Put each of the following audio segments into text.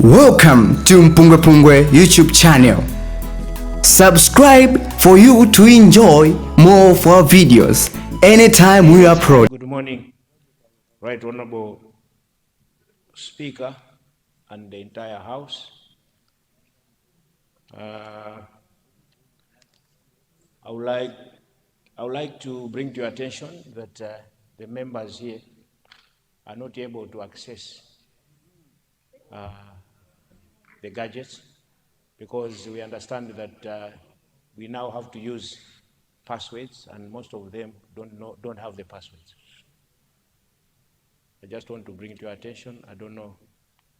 Welcome to MPUNGWE-PUNGWE YouTube channel. Subscribe for you to enjoy more of our videos anytime we upload. Good morning, Right Honorable Speaker and the entire House. I would like to bring to your attention that the members here are not able to access the gadgets, because we understand that we now have to use passwords, and most of them don't have the passwords. I just want to bring to your attention. I don't know,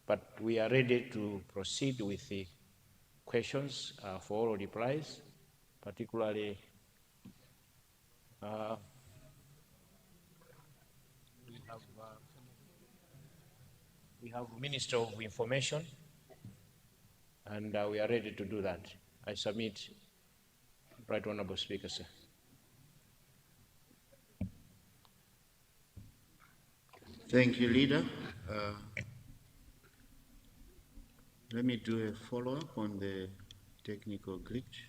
but we are ready to proceed with the questions for oral replies, particularly we have Minister of Information, and we are ready to do that. I submit, Right Honorable Speaker, sir. Thank you, Leader. Let me do a follow-up on the technical glitch.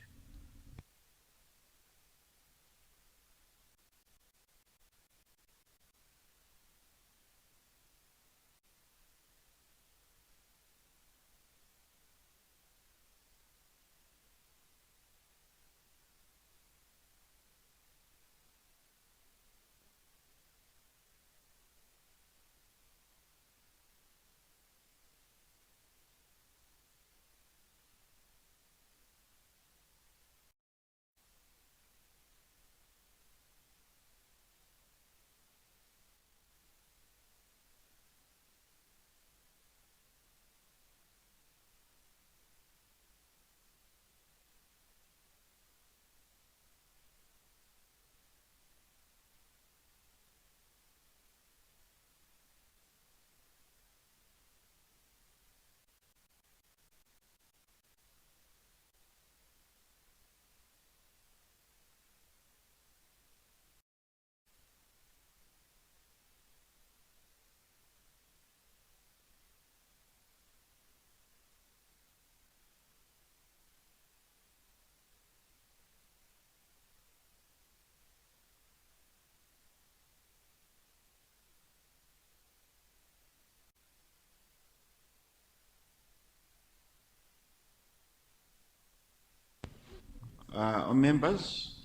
Members,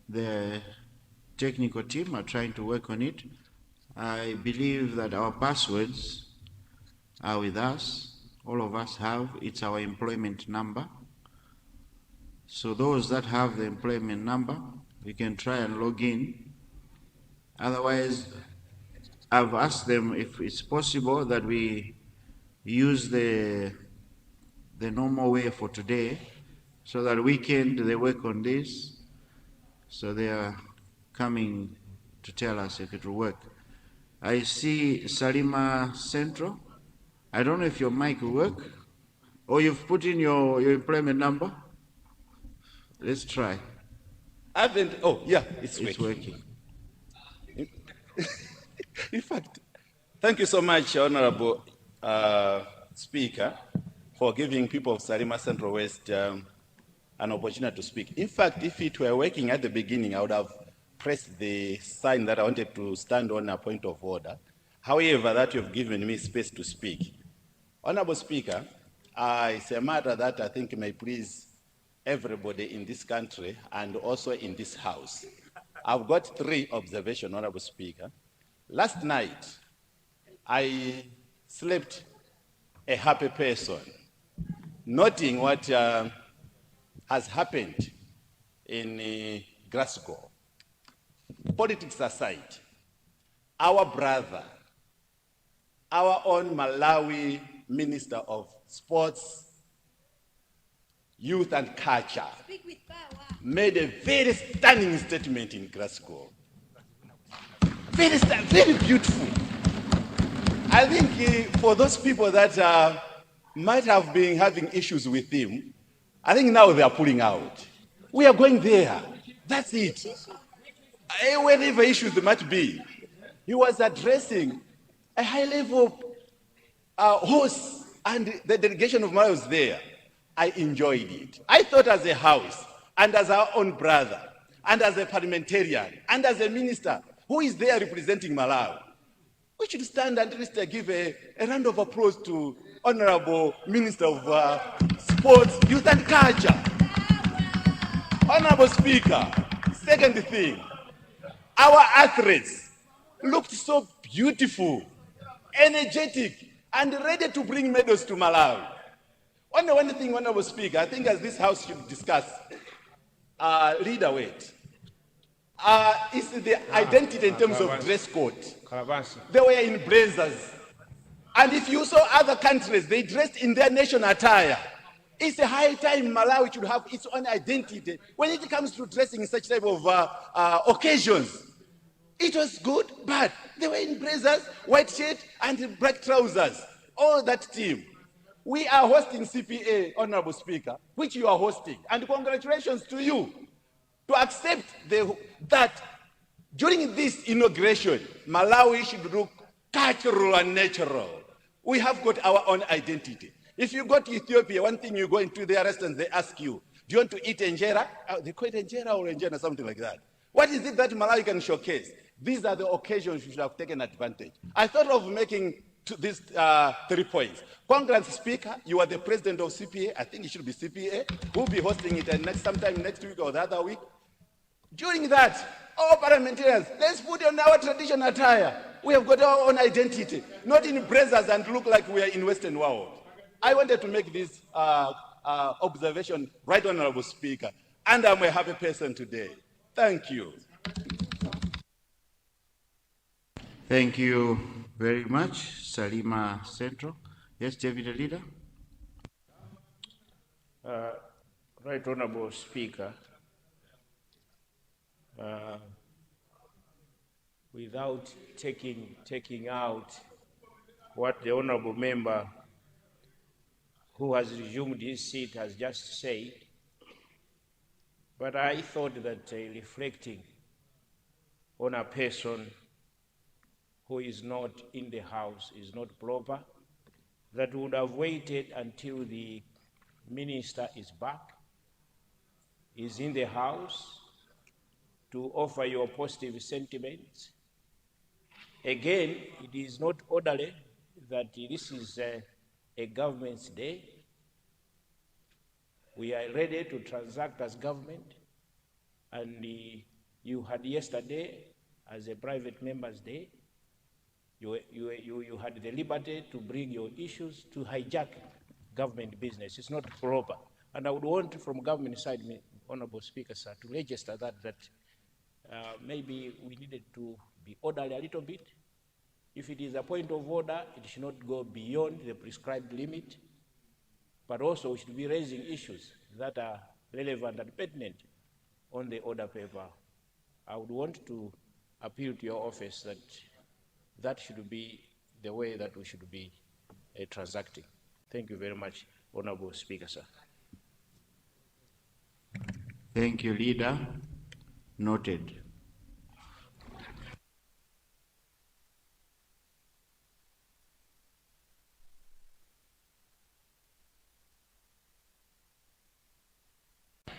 the technical team are trying to work on it. I believe that our passwords are with us. All of us have. It's our employment number. So those that have the employment number, we can try and log in. Otherwise, I've asked them if it's possible that we use the normal way for today, so that weekend they work on this. So they are coming to tell us if it will work. I see Salima Central. I don't know if your mic will work, or you've put in your employment number. Let's try. I haven't. Oh, yeah, it's working. In fact, thank you so much, Honorable Speaker, for giving people of Salima Central West an opportunity to speak. In fact, if it were working at the beginning, I would have pressed the sign that I wanted to stand on a point of order. However, that you've given me space to speak. Honorable Speaker, it's a matter that I think may please everybody in this country and also in this House. I've got 3 observations, Honorable Speaker. Last night, I slept a happy person, noting what has happened in Glasgow. Politics aside, our brother, our own Malawi Minister of Sports, Youth and Culture, made a very stunning statement in Glasgow. Very beautiful. I think for those people that might have been having issues with him, I think now they are pulling out. We are going there. That's it. Whatever issues there might be, he was addressing a high-level hosts and the delegation of Malawi was there. I enjoyed it. I thought as a house and as our own brother and as a parliamentarian and as a minister who is there representing Malawi, we should stand and at least give a round of applause to Honorable Minister of Sports, Youth and Culture. Honorable Speaker, second thing, our athletes looked so beautiful, energetic, and ready to bring medals to Malawi. Only one thing, Honorable Speaker, I think as this House should discuss, leader weight, is the identity in terms of dress code. They were in blazers. And if you saw other countries, they dressed in their national attire. It's a high time Malawi should have its own identity when it comes to dressing in such type of occasions. It was good, but they were in blazers, white shirt, and black trousers. All that team. We are hosting CPA, Honorable Speaker, which you are hosting. And congratulations to you to accept that during this inauguration, Malawi should look cultural and natural. We have got our own identity. If you go to Ethiopia, one thing you go into their restaurants, they ask you, do you want to eat injera? They call it injera or injera, something like that. What is it that Malawi can showcase? These are the occasions you should have taken advantage. I thought of making these 3 points. Congrats, Speaker, you are the president of CPA. I think it should be CPA. We'll be hosting it sometime next week or the other week. During that, all parliamentarians, let's put on our traditional attire. We have got our own identity, not in blazers and look like we are in Western world. I wanted to make this observation, Right Honorable Speaker, and I'm a happy person today. Thank you. Thank you very much, Salima Central. Yes, Deputy Leader. Right Honorable Speaker, without taking out what the Honorable Member who has resumed his seat has just said, but I thought that reflecting on a person who is not in the House is not proper, that would have waited until the minister is back, is in the House, to offer your positive sentiments. Again, it is not orderly that this is a government's day. We are ready to transact as government, and you had yesterday as a private member's day. You had the liberty to bring your issues to hijack government business. It's not proper. And I would want from government side, Honorable Speaker, sir, to register that maybe we needed to be orderly a little bit. If it is a point of order, it should not go beyond the prescribed limit, but also we should be raising issues that are relevant and pertinent on the order paper. I would want to appeal to your office that that should be the way that we should be transacting. Thank you very much, Honorable Speaker, sir. Thank you, Leader. Noted.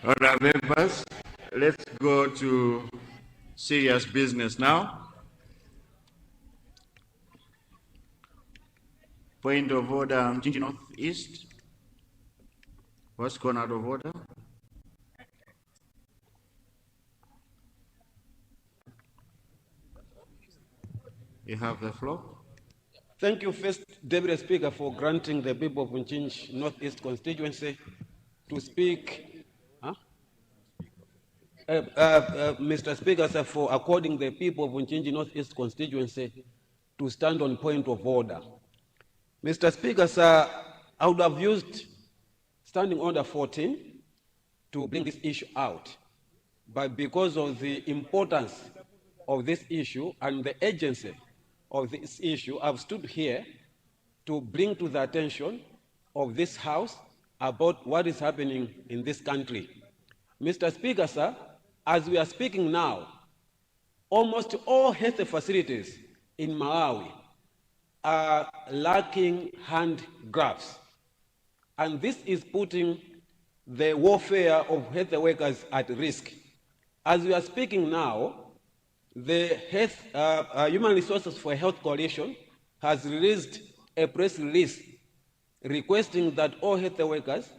All right, members, let's go to serious business now. Point of order, Mchinji Northeast. What's gone out of order? You have the floor. Thank you, First Deputy Speaker, for granting the people of Mchinji Northeast constituency to speak. Mr. Speaker, sir, for according the people of Mchinji Northeast constituency to stand on point of order. Mr. Speaker, sir, I would have used Standing Order 14 to bring this issue out, but because of the importance of this issue and the urgency of this issue, I've stood here to bring to the attention of this House about what is happening in this country. Mr. Speaker, sir, as we are speaking now, almost all health facilities in Malawi are lacking hand gloves. And this is putting the welfare of health workers at risk. As we are speaking now, the Human Resources for Health Coalition has released a press release requesting that all health workers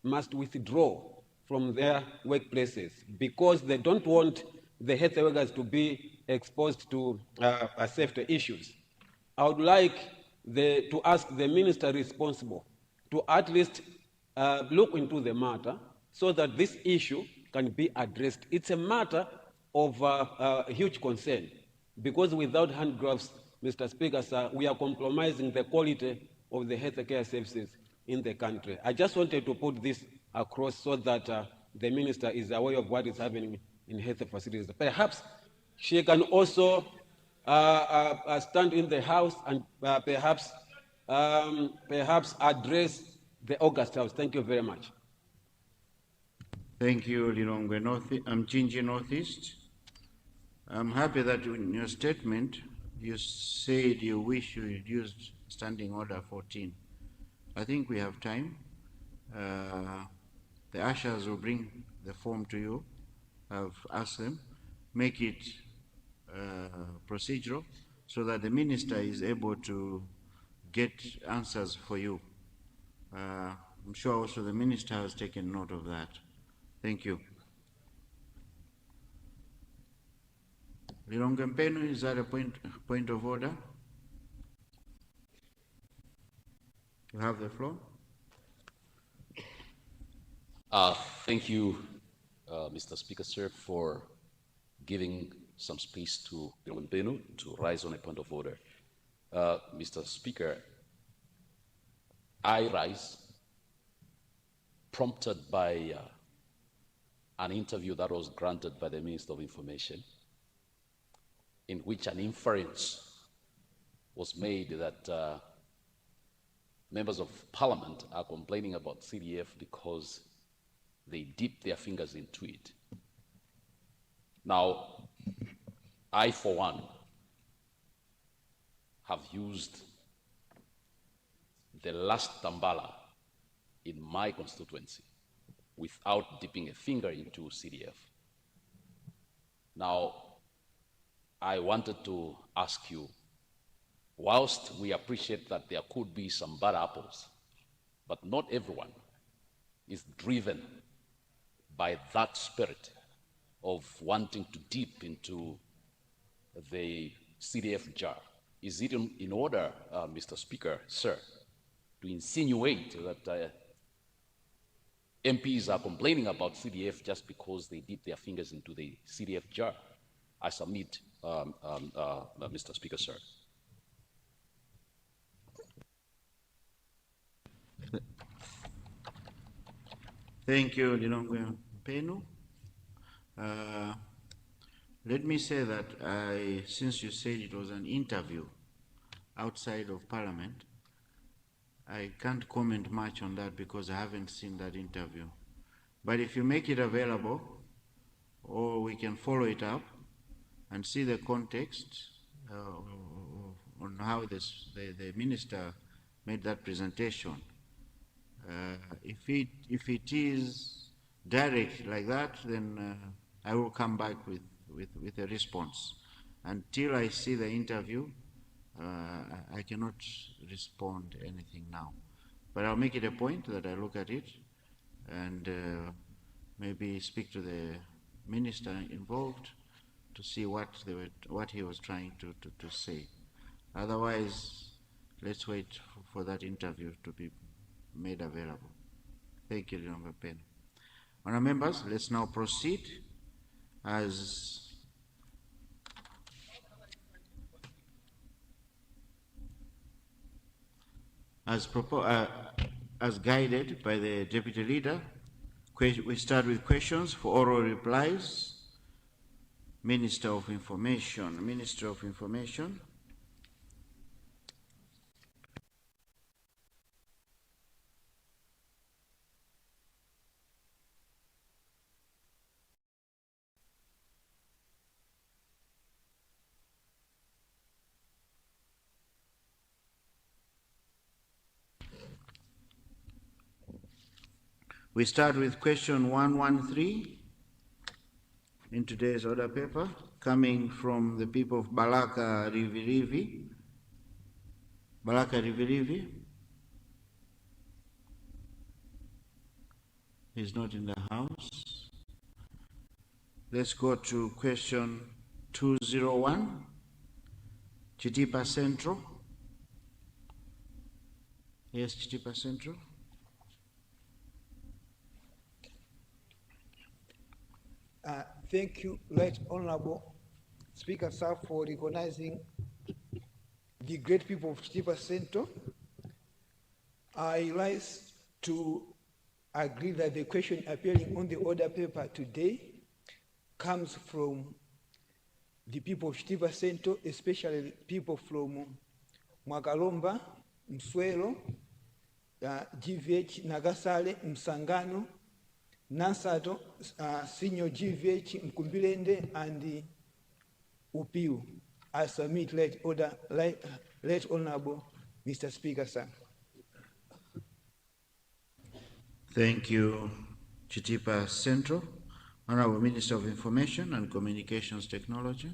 must withdraw from their workplaces because they don't want the health workers to be exposed to safety issues. I would like to ask the minister responsible to at least look into the matter so that this issue can be addressed. It's a matter of huge concern because without hand gloves, Mr. Speaker, sir, we are compromising the quality of the health care services in the country. I just wanted to put this across so that the minister is aware of what is happening in health facilities. Perhaps she can also stand in the House and perhaps address the August House. Thank you very much. Thank you, Lilongwe Mchinji Northeast. I'm happy that in your statement you said you wish you reduced Standing Order 14. I think we have time. The ushers will bring the form to you. I've asked them, make it procedural so that the minister is able to get answers for you. I'm sure also the minister has taken note of that. Thank you. Lilongwe Mpenu, is that a point of order? You have the floor. Thank you, Mr. Speaker, sir, for giving some space to Lilongwe Mpenu to rise on a point of order. Mr. Speaker, I rise prompted by an interview that was granted by the Minister of Information, in which an inference was made that members of parliament are complaining about CDF because they dip their fingers into it. Now, I, for one, have used the last tambala in my constituency without dipping a finger into CDF. Now, I wanted to ask you, whilst we appreciate that there could be some bad apples, but not everyone is driven by that spirit of wanting to dip into the CDF jar. Is it in order, Mr. Speaker, sir, to insinuate that MPs are complaining about CDF just because they dip their fingers into the CDF jar? I submit, Mr. Speaker, sir. Thank you, Lilongwe Mpenu. Let me say that since you said it was an interview outside of Parliament, I can't comment much on that because I haven't seen that interview. But if you make it available, or we can follow it up and see the context on how the minister made that presentation. If it is direct like that, then I will come back with a response. Until I see the interview, I cannot respond anything now. But I'll make it a point that I look at it and maybe speak to the minister involved to see what he was trying to say. Otherwise, let's wait for that interview to be made available. Thank you, Lilongwe Mpenu. Honourable members, let's now proceed as guided by the Deputy Leader. We start with questions for oral replies. Minister of Information. Minister of Information. We start with question 113 in today's order paper, coming from the people of Balaka Rivirivi. Balaka Rivirivi is not in the house. Let's go to question 201, Chitipa Central. Yes, Chitipa Central. Thank you, Right Honorable Speaker, sir, for recognizing the great people of Chitipa Central. I rise to agree that the question appearing on the order paper today comes from the people of Chitipa Central, especially people from Mwakalomba, Mswero, GVH, Nagasale, Msangano, Nasato, Senior GVH, Mkumbilende, and Upiu. I submit late Honorable Mr. Speaker, sir. Thank you, Chitipa Central. Honorable Minister of Information and Communications Technology.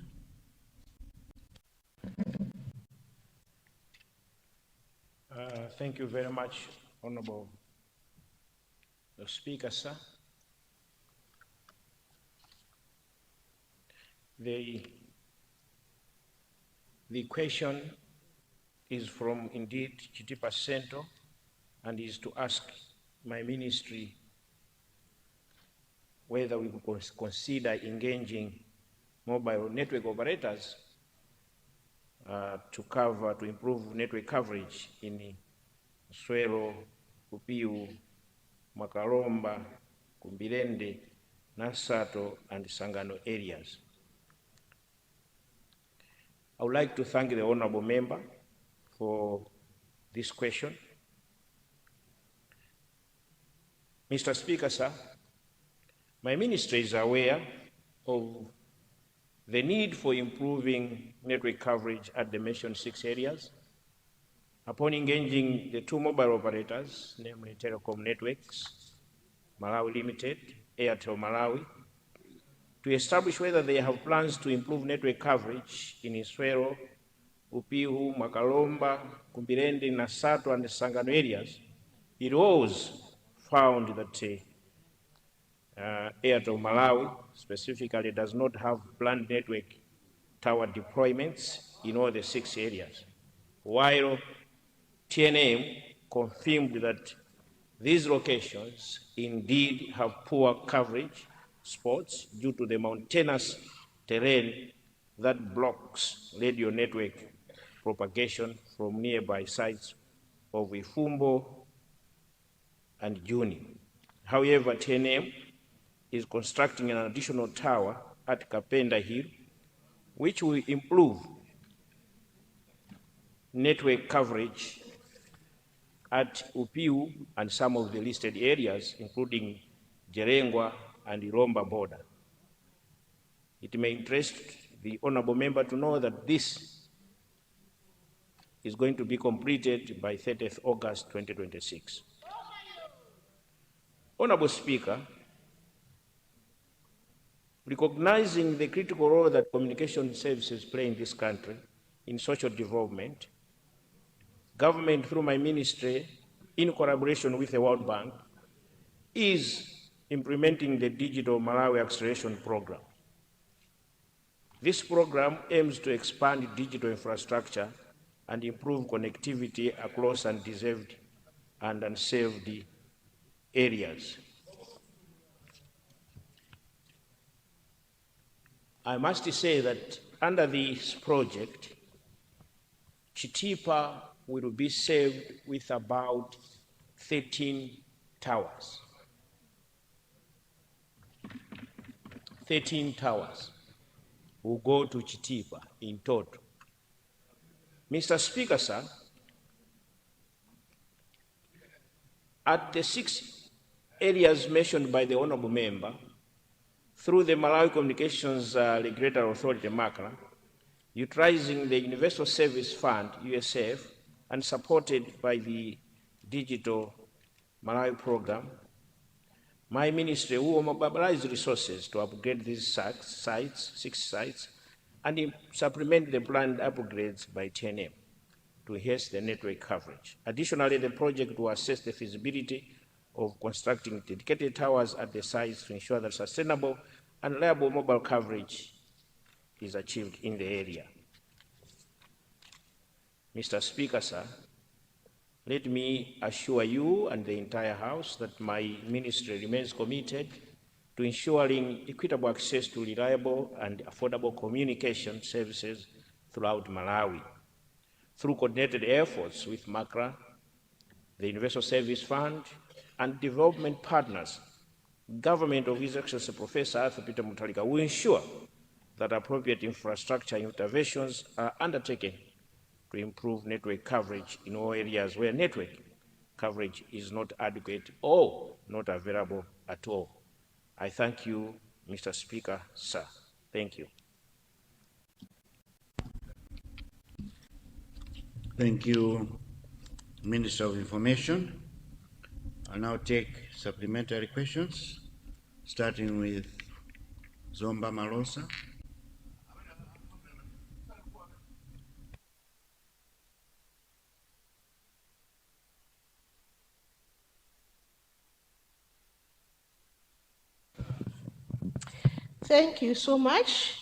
Thank you very much, Honorable Speaker, sir. The question is from indeed Chitipa Central and is to ask my ministry whether we could consider engaging mobile network operators to improve network coverage in Swero, Upiu, Makalomba, Kumbilende, Nasato, and Sangano areas. I would like to thank the Honorable Member for this question. Mr. Speaker, sir, my ministry is aware of the need for improving network coverage at the mentioned 6 areas. Upon engaging the 2 mobile operators, namely Telecom Networks, Malawi Limited, Airtel Malawi, to establish whether they have plans to improve network coverage in Iswero, Upihu, Makalomba, Kumbilende, Nasato, and the Sangano areas, it was found that Airtel Malawi specifically does not have planned network tower deployments in all the 6 areas, while TNM confirmed that these locations indeed have poor coverage spots due to the mountainous terrain that blocks radio network propagation from nearby sites of Ifumbo and Juni. However, TNM is constructing an additional tower at Kapenda Hill, which will improve network coverage at Upiu and some of the listed areas, including Jerengwa and Iromba border. It may interest the Honorable Member to know that this is going to be completed by 30th August 2026. Honorable Speaker, recognizing the critical role that communication services play in this country in social development, government through my ministry, in collaboration with the World Bank, is implementing the Digital Malawi Acceleration Program. This program aims to expand digital infrastructure and improve connectivity across undeserved and unserved areas. I must say that under this project, Chitipa will be served with about 13 towers. 13 towers will go to Chitipa in total. Mr. Speaker, sir, at the 6 areas mentioned by the Honorable Member, through the Malawi Communications Regulatory Authority, MACRA, utilizing the Universal Service Fund, USF, and supported by the Digital Malawi Program, My ministry will mobilize resources to upgrade these sites, 6 sites, and supplement the planned upgrades by 10M to enhance the network coverage. Additionally, the project will assess the feasibility of constructing dedicated towers at the sites to ensure that sustainable and reliable mobile coverage is achieved in the area. Mr. Speaker, sir, let me assure you and the entire House that my ministry remains committed to ensuring equitable access to reliable and affordable communication services throughout Malawi. Through coordinated efforts with MACRA, the Universal Service Fund, and development partners, Government of His Excellency Professor Arthur Peter Mutharika will ensure that appropriate infrastructure interventions are undertaken to improve network coverage in all areas where network coverage is not adequate or not available at all. I thank you, Mr. Speaker, sir. Thank you. Thank you, Minister of Information. I'll now take supplementary questions, starting with Zomba Malosa. Thank you so much,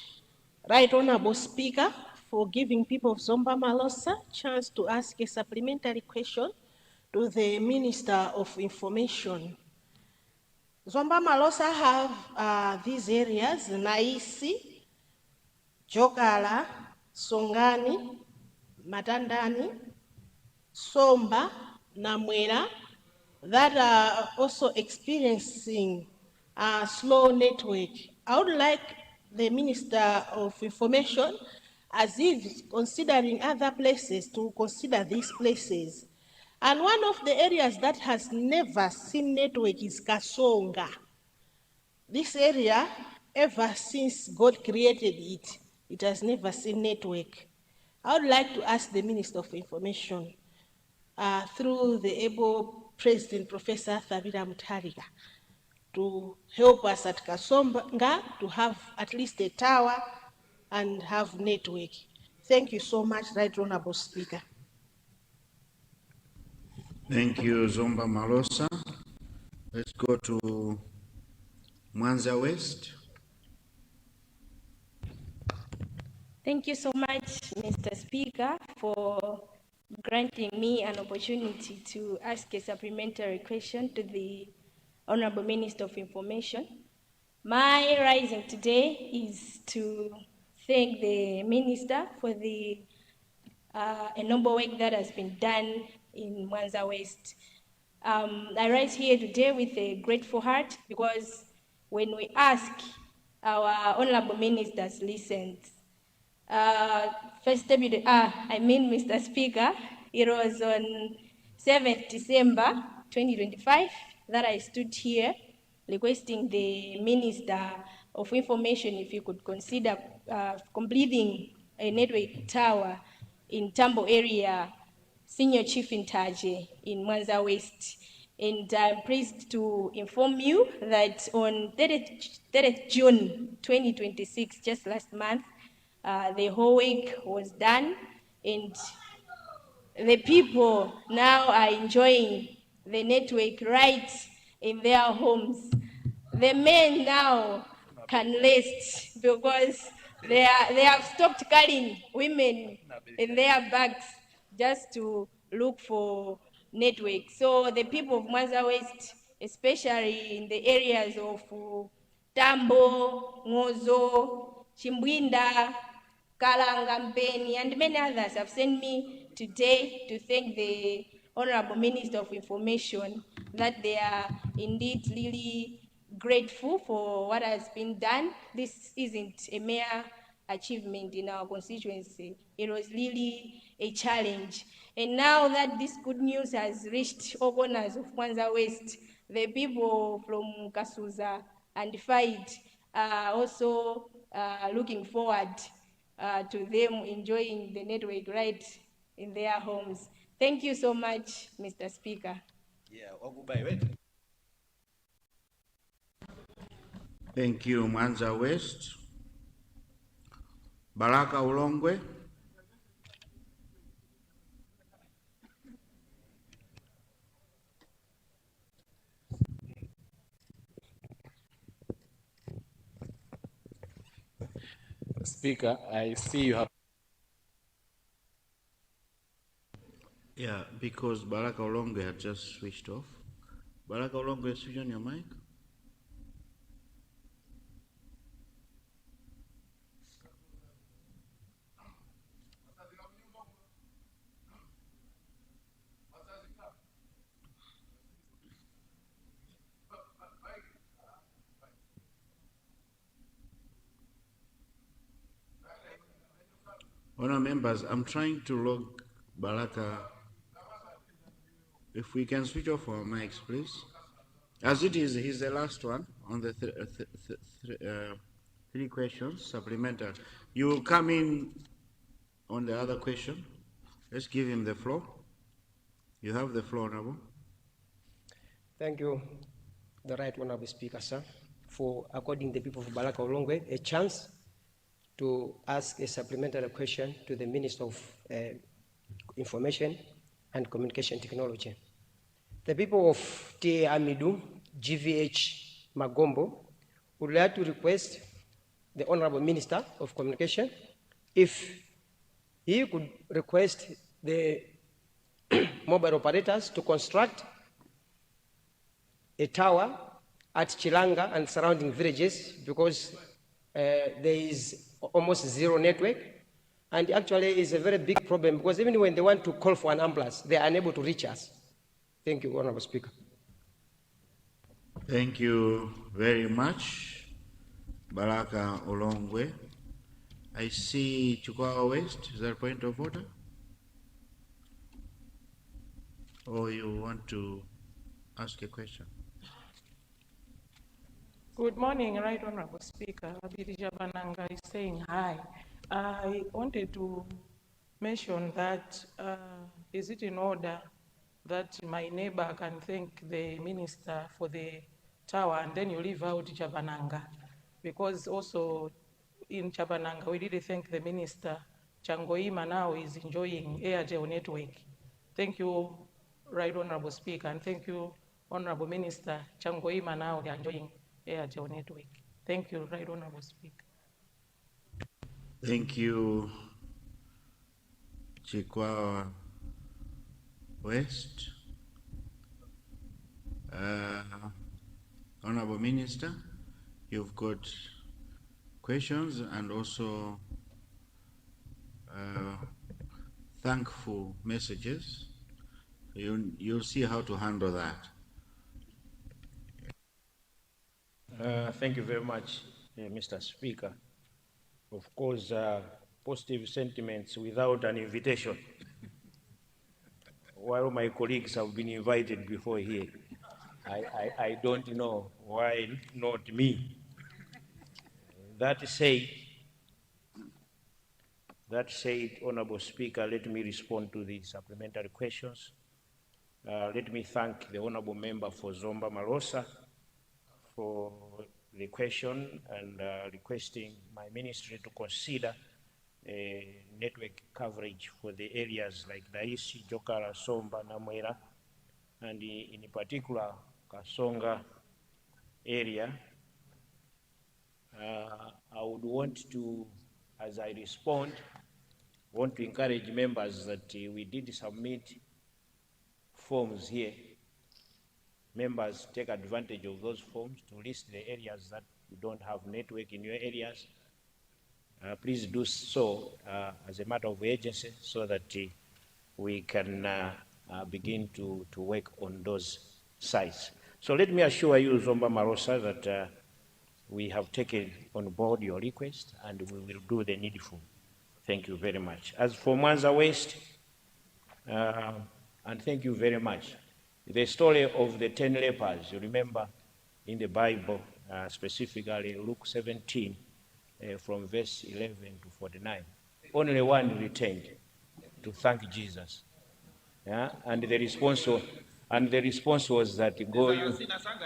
Right Honorable Speaker, for giving people of Zomba Malosa a chance to ask a supplementary question to the Minister of Information. Zomba Malosa have these areas: Naisi, Jokala, Songani, Matandani, Somba, Namwera, that are also experiencing a slow network. I would like the Minister of Information, as if considering other places, to consider these places. And one of the areas that has never seen network is Kasonga. This area, ever since God created it, it has never seen network. I would like to ask the Minister of Information, through the able President Professor Thabira Mutharika, to help us at Kasonga to have at least a tower and have network. Thank you so much, Right Honorable Speaker. Thank you, Zomba Malosa. Let's go to Mwanza West. Thank you so much, Mr. Speaker, for granting me an opportunity to ask a supplementary question to the Honorable Minister of Information. My rising today is to thank the Minister for the noble work that has been done in Mwanza West. I rise here today with a grateful heart because when we ask, our Honorable Ministers listened. First Deputy, Mr. Speaker, it was on 7th December 2025 that I stood here requesting the Minister of Information if he could consider completing a network tower in Tambo area, Senior Chief in Taje in Mwanza West. And I'm pleased to inform you that on 30th June 2026, just last month, the whole week was done, and the people now are enjoying the network right in their homes. The men now can rest because they have stopped carrying women in their bags just to look for network. So the people of Mwanza West, especially in the areas of Tambo, Ngozo, Chimbwinda, Kalanga, Mpeni, and many others have sent me today to thank the Honorable Minister of Information that they are indeed really grateful for what has been done. This isn't a mere achievement in our constituency. It was really a challenge. And now that this good news has reached all corners of Mwanza West, the people from Kasuza and Fight are also looking forward to them enjoying the network right in their homes. Thank you so much, Mr. Speaker. Yeah, Thank you, Mwanza West. Baraka Ulongwe. Speaker, I see you have. Yeah, because Baraka Ulongwe had just switched off. Baraka Ulongwe, switch on your mic. Honour members, I'm trying to log Baraka. If we can switch off our mics, please. As it is, he's the last one on the three questions, supplementary. You will come in on the other question. Let's give him the floor. You have the floor, Honourable. Thank you, the Right Honourable Speaker, sir, for according the people of Baraka Ulongwe a chance to ask a supplementary question to the Minister of Information and Communication Technology. The people of TA Amidu, GVH Magombo, would like to request the Honorable Minister of Communication if he could request the mobile operators to construct a tower at Chilanga and surrounding villages because there is almost zero network, and actually is a very big problem because even when they want to call for an ambulance, they are unable to reach us. Thank you, Honorable Speaker. Thank you very much, Baraka Ulongwe. I see Chukwawa West. Is there a point of order? Or you want to ask a question? Good morning, Right Honorable Speaker. Abirija Bananga is saying hi. I wanted to mention that is it in order that my neighbor can thank the minister for the tower and then you leave out Chabananga? Because also in Chabananga we did thank the minister. Changoima now is enjoying Airtel network. Thank you, Right Honorable Speaker, and thank you, Honorable Minister. Changoima now they are enjoying Airtel network. Thank you, Right Honorable Speaker. Thank you, Chikwawa West. Honorable Minister, you've got questions and also thankful messages. You'll see how to handle that. Thank you very much, Mr. Speaker. Of course, positive sentiments without an invitation. While my colleagues have been invited before here, I don't know why not me. That said, Honorable Speaker, let me respond to the supplementary questions. Let me thank the Honorable Member for Zomba Marosa for the question and requesting my ministry to consider network coverage for the areas like Daisi, Jokara, Somba, Namwera, and in particular Kasonga area. I would want to, as I respond, want to encourage members that we did submit forms here. Members take advantage of those forms to list the areas that you don't have network in your areas. Please do so as a matter of urgency so that we can begin to work on those sites. So let me assure you, Zomba Marosa, that we have taken on board your request and we will do the needful. Thank you very much. As for Mwanza West, and thank you very much. The story of the 10 lepers, you remember in the Bible, specifically Luke 17, from verse 11 to 49. Only one returned to thank Jesus. Yeah? And the response And the response was that go you,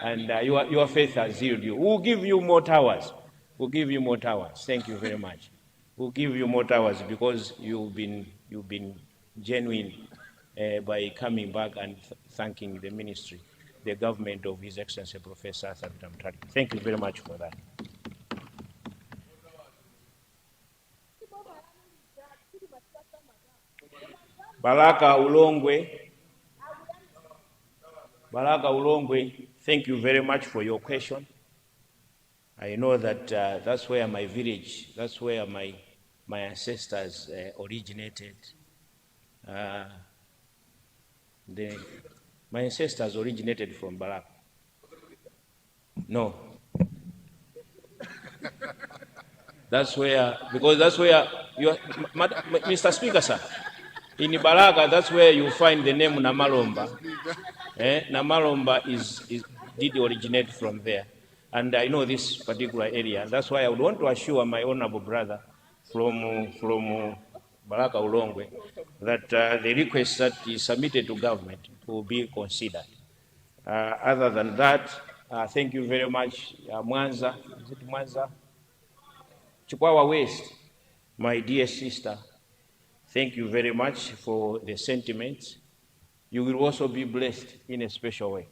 and your faith has healed you. We'll give you more towers. We'll give you more towers. Thank you very much. We'll give you more towers because you've been genuine by coming back and thanking the ministry, the government of His Excellency Professor Sabitam Tari. Thank you very much for that. Baraka Ulongwe, thank you very much for your question. I know that that's where my village, that's where my ancestors originated. My ancestors originated from Baraka. No. That's where, because that's where you, Mr. Speaker, sir, in Baraka, that's where you find the name Namalomba. Namalomba did originate from there. And I know this particular area. That's why I would want to assure my honorable brother from Baraka Ulongwe that the request that is submitted to government will be considered. Other than that, thank you very much, Mwanza. Is it Mwanza? Chikwawa West, my dear sister, thank you very much for the sentiments. You will also be blessed in a special way.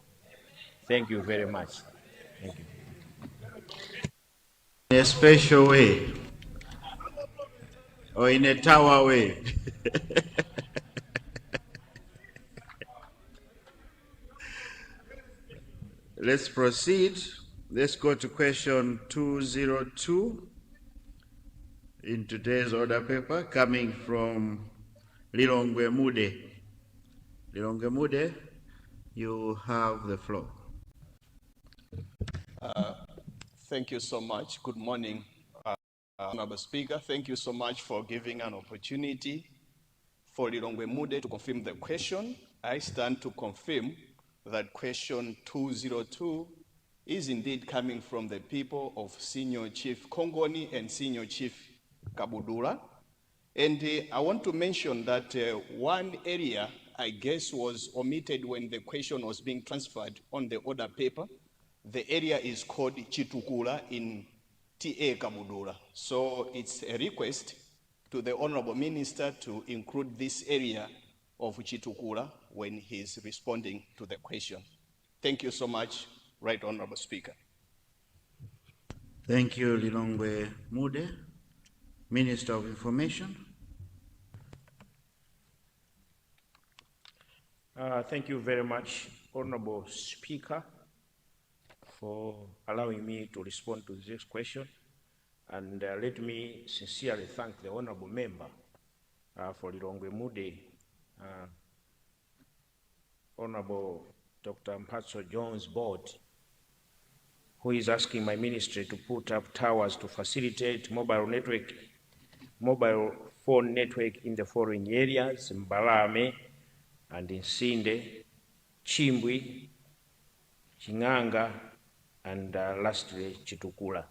Thank you very much. Thank you. In a special way, or in a tower way. Let's proceed. Let's go to question 202 in today's order paper, coming from Lilongwe Mude. Lilongwe Mude, you have the floor. Thank you so much. Good morning, Honorable Speaker. Thank you so much for giving an opportunity for Lilongwe Mude to confirm the question. I stand to confirm that question 202 is indeed coming from the people of Senior Chief Kongoni and Senior Chief Kabudula. And I want to mention that one area, I guess, was omitted when the question was being transferred on the order paper. The area is called Chitukula in TA Kabudula. So it's a request to the Honorable Minister to include this area of Chitukula when he's responding to the question. Thank you so much, Right Honorable Speaker. Thank you, Lilongwe Mude. Minister of Information. Thank you very much, Honorable Speaker, for allowing me to respond to this question. And let me sincerely thank the Honorable Member for Lilongwe Mude, Honorable Dr. Mpatso Jones Board, who is asking my ministry to put up towers to facilitate mobile phone network in the following areas: Mbalame and Nsinde, Chimbwi, Chinganga, and lastly, Chitukula.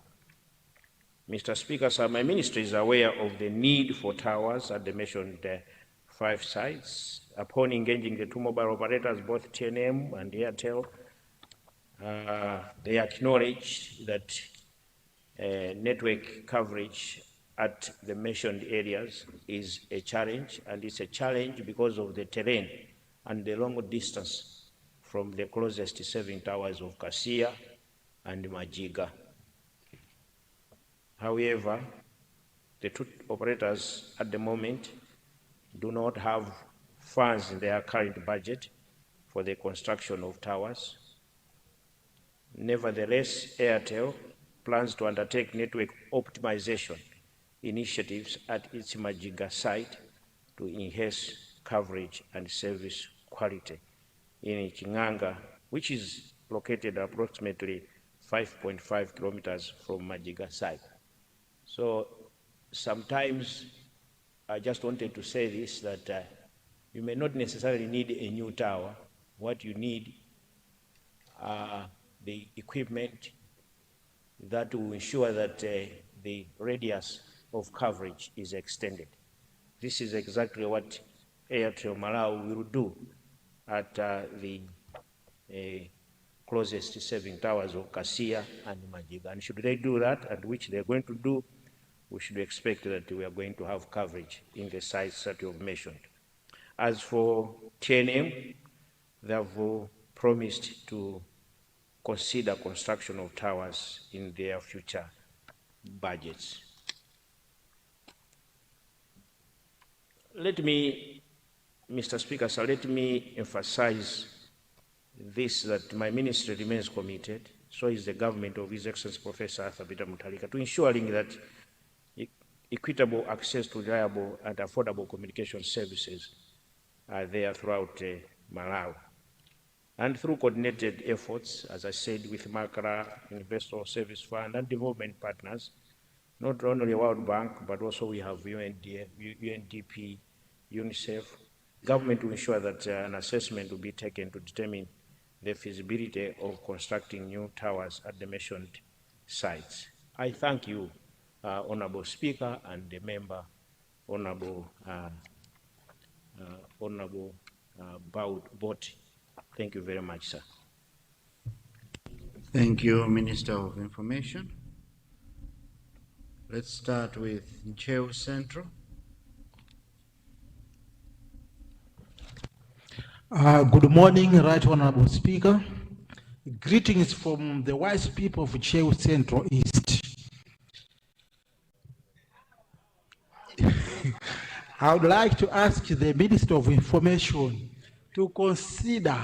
Mr. Speaker, sir, my ministry is aware of the need for towers at the mentioned 5 sites. Upon engaging the 2 mobile operators, both TNM and Airtel, they acknowledge that network coverage at the mentioned areas is a challenge, and it's a challenge because of the terrain and the long distance from the closest serving towers of Kasia and Majiga. However, the 2 operators at the moment do not have funds in their current budget for the construction of towers. Nevertheless, Airtel plans to undertake network optimization initiatives at its Majiga site to enhance coverage and service quality in Chinganga, which is located approximately 5.5 kilometers from Majiga site. So sometimes I just wanted to say this, that you may not necessarily need a new tower. What you need are the equipment that will ensure that the radius of coverage is extended. This is exactly what Airtel Malawi will do at the closest serving towers of Kasia and Majiga. And should they do that, and which they're going to do, we should expect that we are going to have coverage in the sites that you have mentioned. As for TNM, they have promised to consider construction of towers in their future budgets. Let me, Mr. Speaker, sir, let me emphasize this, that my ministry remains committed, so is the government of His Excellency Professor Arthur Peter Mutharika, to ensuring that equitable access to reliable and affordable communication services are there throughout Malawi. And through coordinated efforts, as I said, with MACRA, Universal Service Fund, and development partners, not only World Bank, but also we have UNDP, UNICEF, government will ensure that an assessment will be taken to determine the feasibility of constructing new towers at the mentioned sites. I thank you, Honorable Speaker, and the member, Honorable Boti. Thank you very much, sir. Thank you, Minister of Information. Let's start with Ncheu Central. Good morning, Right Honorable Speaker. Greetings from the wise people of Ncheu Central East. I would like to ask the Minister of Information to consider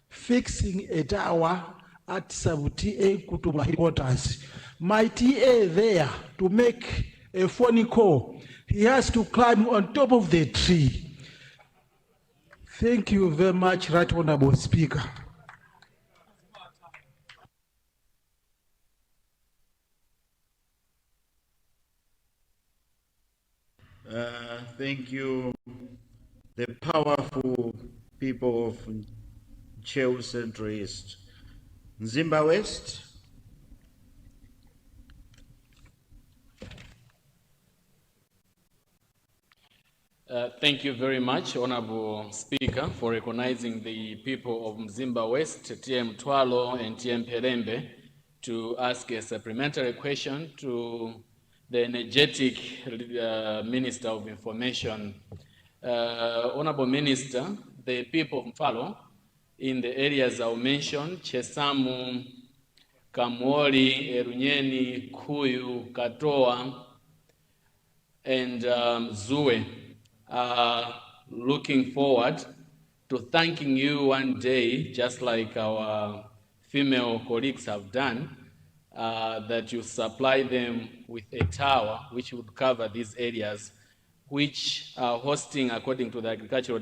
fixing a tower at sub-TA Kutumla headquarters. My TA there, to make a phone call, he has to climb on top of the tree. Thank you very much, Right Honorable Speaker. Thank you, the powerful people of Ncheu Central East. Nzimba West. Thank you very much, Honorable Speaker, for recognizing the people of Mzimba West, TM Twalo and TM Perembe, to ask a supplementary question to the energetic Minister of Information. Honorable Minister, the people of Mfalo in the areas I mentioned, Chesamu, Kamwoli, Erunyeni, Kuyu, Katoa, and Zue, looking forward to thanking you one day, just like our female colleagues have done, that you supply them with a tower which would cover these areas, which are hosting, according to the Agricultural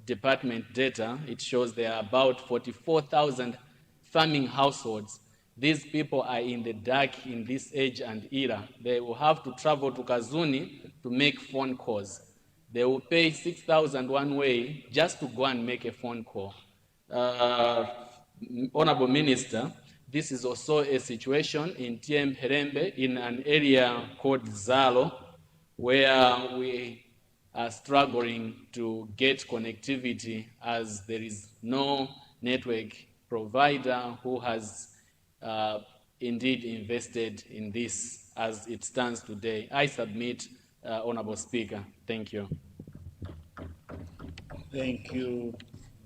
Department data, it shows there are about 44,000 farming households. These people are in the dark in this age and era. They will have to travel to Kazuni to make phone calls. They will pay 6,000 one way just to go and make a phone call. Honorable Minister, this is also a situation in TM Herembe in an area called Zalo, where we are struggling to get connectivity as there is no network provider who has indeed invested in this as it stands today. I submit, Honorable Speaker. Thank you. Thank you,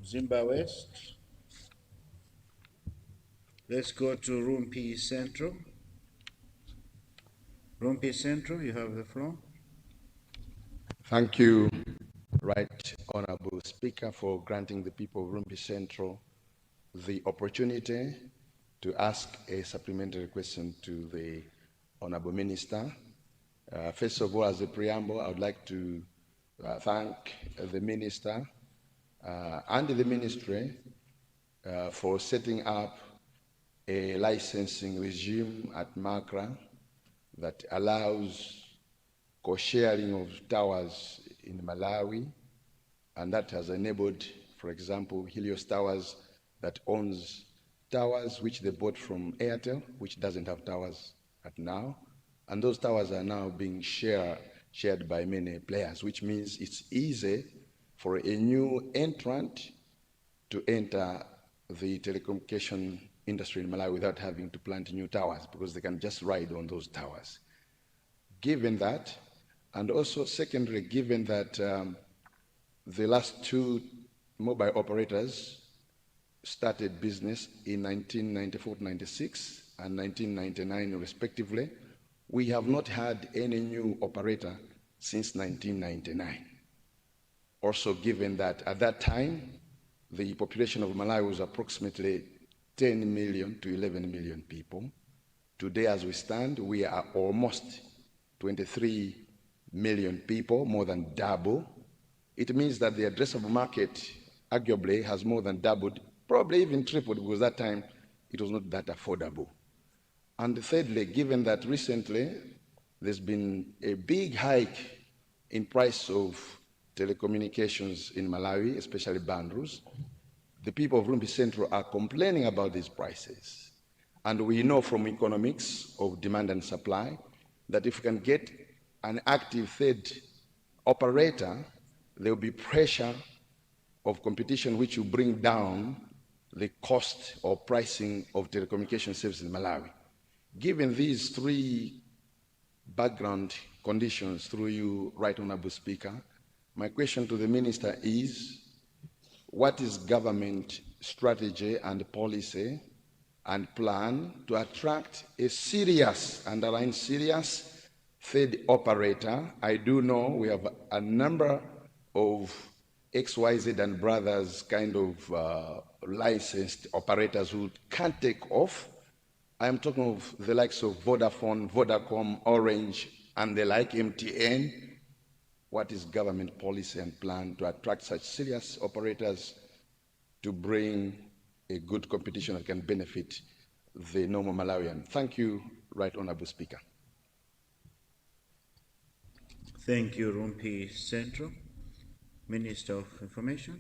Zimba West. Let's go to Rumpi Central. Rumpi Central, you have the floor. Thank you, Right Honorable Speaker, for granting the people of Rumpi Central the opportunity to ask a supplementary question to the Honorable Minister. First of all, as a preamble, I would like to thank the Minister and the Ministry for setting up a licensing regime at MACRA that allows co-sharing of towers in Malawi, and that has enabled, for example, Helios Towers that owns towers which they bought from Airtel, which doesn't have towers at now, and those towers are now being shared by many players, which means it's easy for a new entrant to enter the telecommunication industry in Malawi without having to plant new towers, because they can just ride on those towers. Given that, and also secondly, given that the last two mobile operators started business in 1994-96 and 1999 respectively, we have not had any new operator since 1999. Also given that at that time, the population of Malawi was approximately 10 million to 11 million people. Today, as we stand, we are almost 23 million people, more than double. It means that the addressable market arguably has more than doubled, probably even tripled, because that time it was not that affordable. And thirdly, given that recently there's been a big hike in price of telecommunications in Malawi, especially bundles, the people of Lumbi Central are complaining about these prices. And we know from economics of demand and supply that if we can get an active third operator, there will be pressure of competition which will bring down the cost or pricing of telecommunication services in Malawi. Given these three background conditions, through you, Right Honorable Speaker, my question to the Minister is, what is government strategy and policy and plan to attract a serious, underline serious, third operator? I do know we have a number of XYZ and brothers kind of licensed operators who can't take off. I am talking of the likes of Vodafone, Vodacom, Orange, and the like, MTN. What is government policy and plan to attract such serious operators to bring a good competition that can benefit the normal Malawian? Thank you, Right Honorable Speaker. Thank you, Rumpi Central. Minister of Information.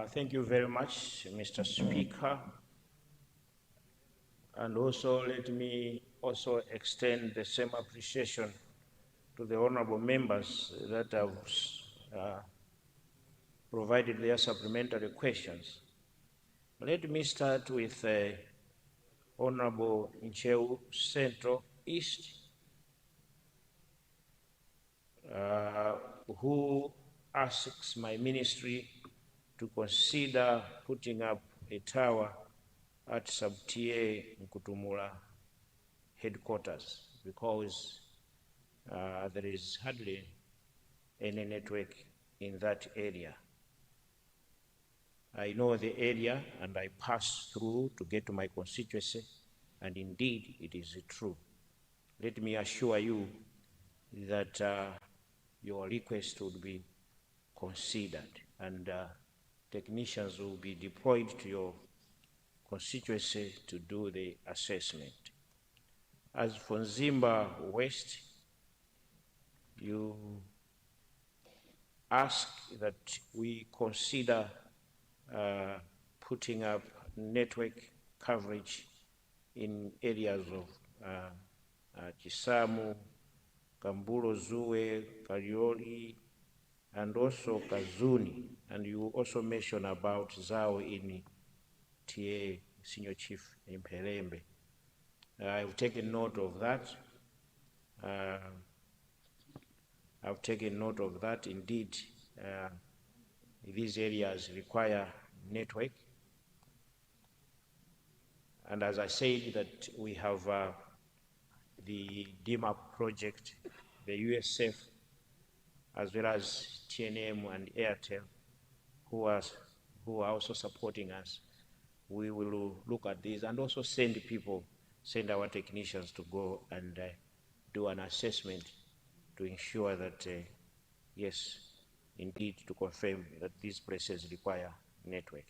Thank you very much, Mr. Speaker. And also let me also extend the same appreciation to the honorable members that have provided their supplementary questions. Let me start with Honorable Ncheu Central East, who asks my ministry to consider putting up a tower at sub-TA Nkutumula headquarters, because there is hardly any network in that area. I know the area and I pass through to get to my constituency, and indeed it is true. Let me assure you that your request would be considered, and technicians will be deployed to your constituency to do the assessment. As for Nzimba West, you ask that we consider putting up network coverage in areas of Chisamu, Kambulo Zue, Karioli, and also Kazuni. And you also mentioned about Zao in TA Senior Chief in Pelembe. I've taken note of that. I've taken note of that. Indeed, these areas require network. And as I said, that we have the DMAP project, the USF, as well as TNM and Airtel, who are also supporting us. We will look at these and also send our technicians to go and do an assessment to ensure that, yes, indeed, to confirm that these places require network.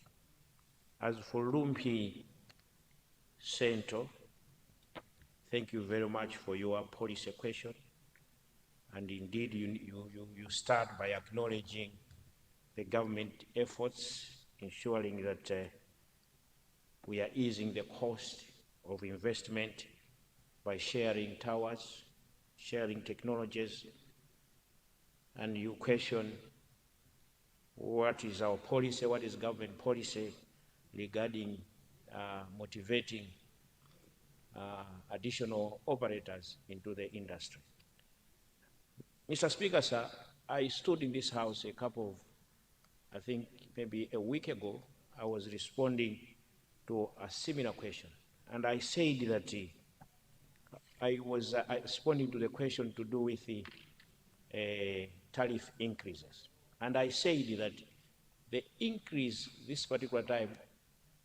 As for Lumpi Central, thank you very much for your policy question. And indeed, you start by acknowledging the government efforts, ensuring that we are easing the cost of investment by sharing towers, sharing technologies, and you question what is our policy, what is government policy regarding motivating additional operators into the industry. Mr. Speaker, sir, I stood in this House I think maybe a week ago. I was responding to a similar question, and I said that I was responding to the question to do with the tariff increases. And I said that the increase this particular time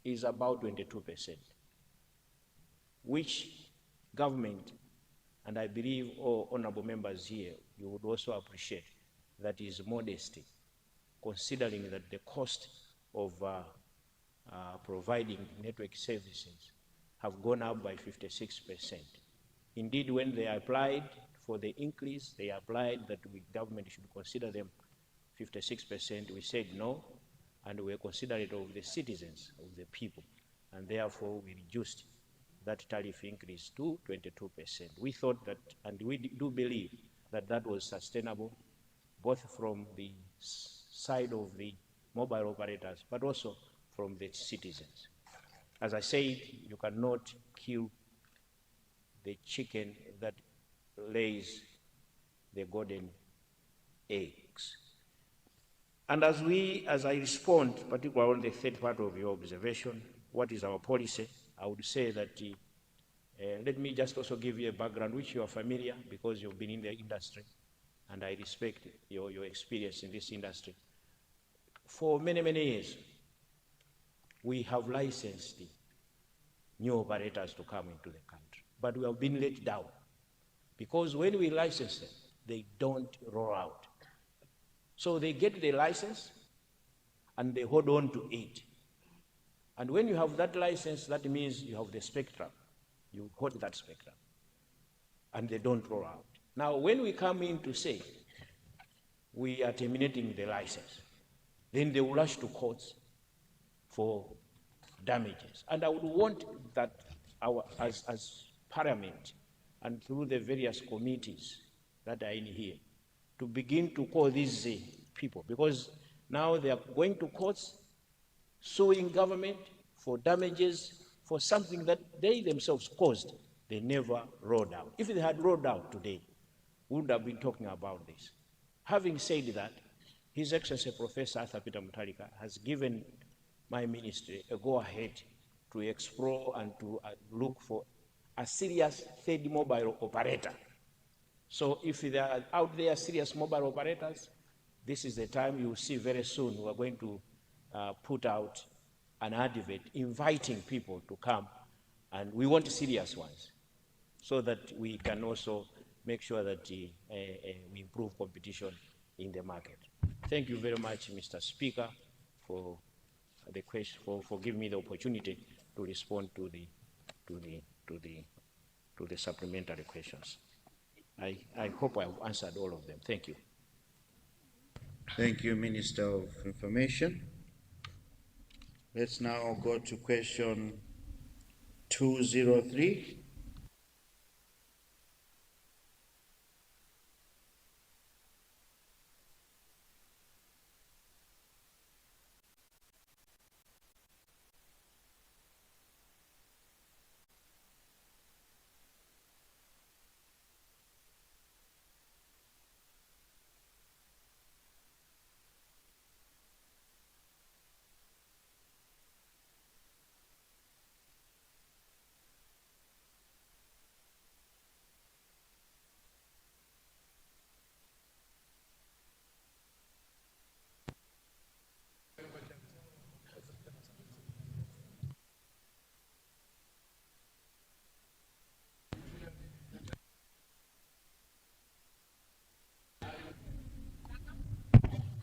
is about 22%, which government, and I believe all honorable members here, you would also appreciate that is modesty, considering that the cost of providing network services have gone up by 56%. Indeed, when they applied for the increase, they applied that the government should consider them 56%. We said no, and we considered it of the citizens, of the people, and therefore we reduced that tariff increase to 22%. We thought that, and we do believe that that was sustainable, both from the side of the mobile operators, but also from the citizens. As I said, you cannot kill the chicken that lays the golden eggs. And as I respond, particularly on the third part of your observation, what is our policy? I would say that, let me just also give you a background which you are familiar because you've been in the industry, and I respect your experience in this industry. For many, many years, we have licensed new operators to come into the country, but we have been let down because when we license them, they don't roll out. So they get the license and they hold on to it. And when you have that license, that means you have the spectrum. You hold that spectrum. And they don't roll out. Now, when we come in to say we are terminating the license, then they will rush to courts for damages. And I would want that as Parliament and through the various committees that are in here, to begin to call these people, because now they are going to courts, suing government for damages for something that they themselves caused. They never rolled out. If they had rolled out today, we would have been talking about this. Having said that, His Excellency Professor Arthur Peter Mutharika has given my ministry a go-ahead to explore and to look for a serious third mobile operator. So if there are out there serious mobile operators, this is the time you will see very soon we are going to put out an advert inviting people to come, and we want serious ones so that we can also make sure that we improve competition in the market. Thank you very much, Mr. Speaker, for the question, for giving me the opportunity to respond to the supplementary questions. I hope I've answered all of them. Thank you. Thank you, Minister of Information. Let's now go to question 203.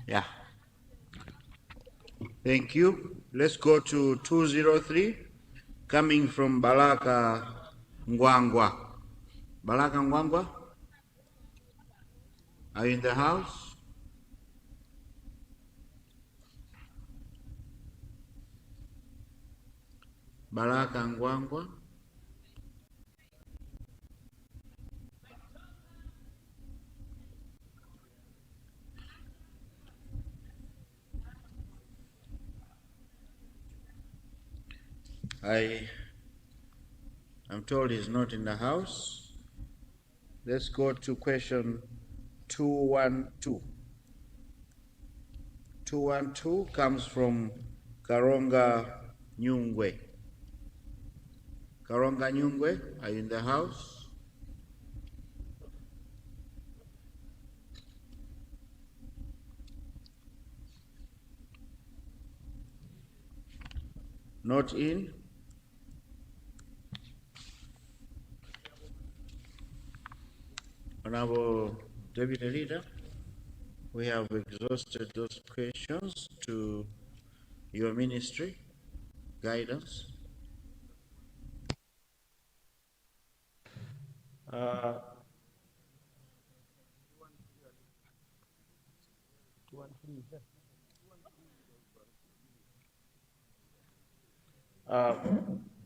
Yeah. Thank you. Let's go to 203, coming from Balaka Ngwangwa. Balaka Ngwangwa, are you in the house? Balaka Ngwangwa. I'm told he's not in the house. Let's go to question 212. 212 comes from Karonga Nyungwe. Karonga Nyungwe, are you in the house? Not in? Honorable Deputy Leader, we have exhausted those questions to your ministry guidance.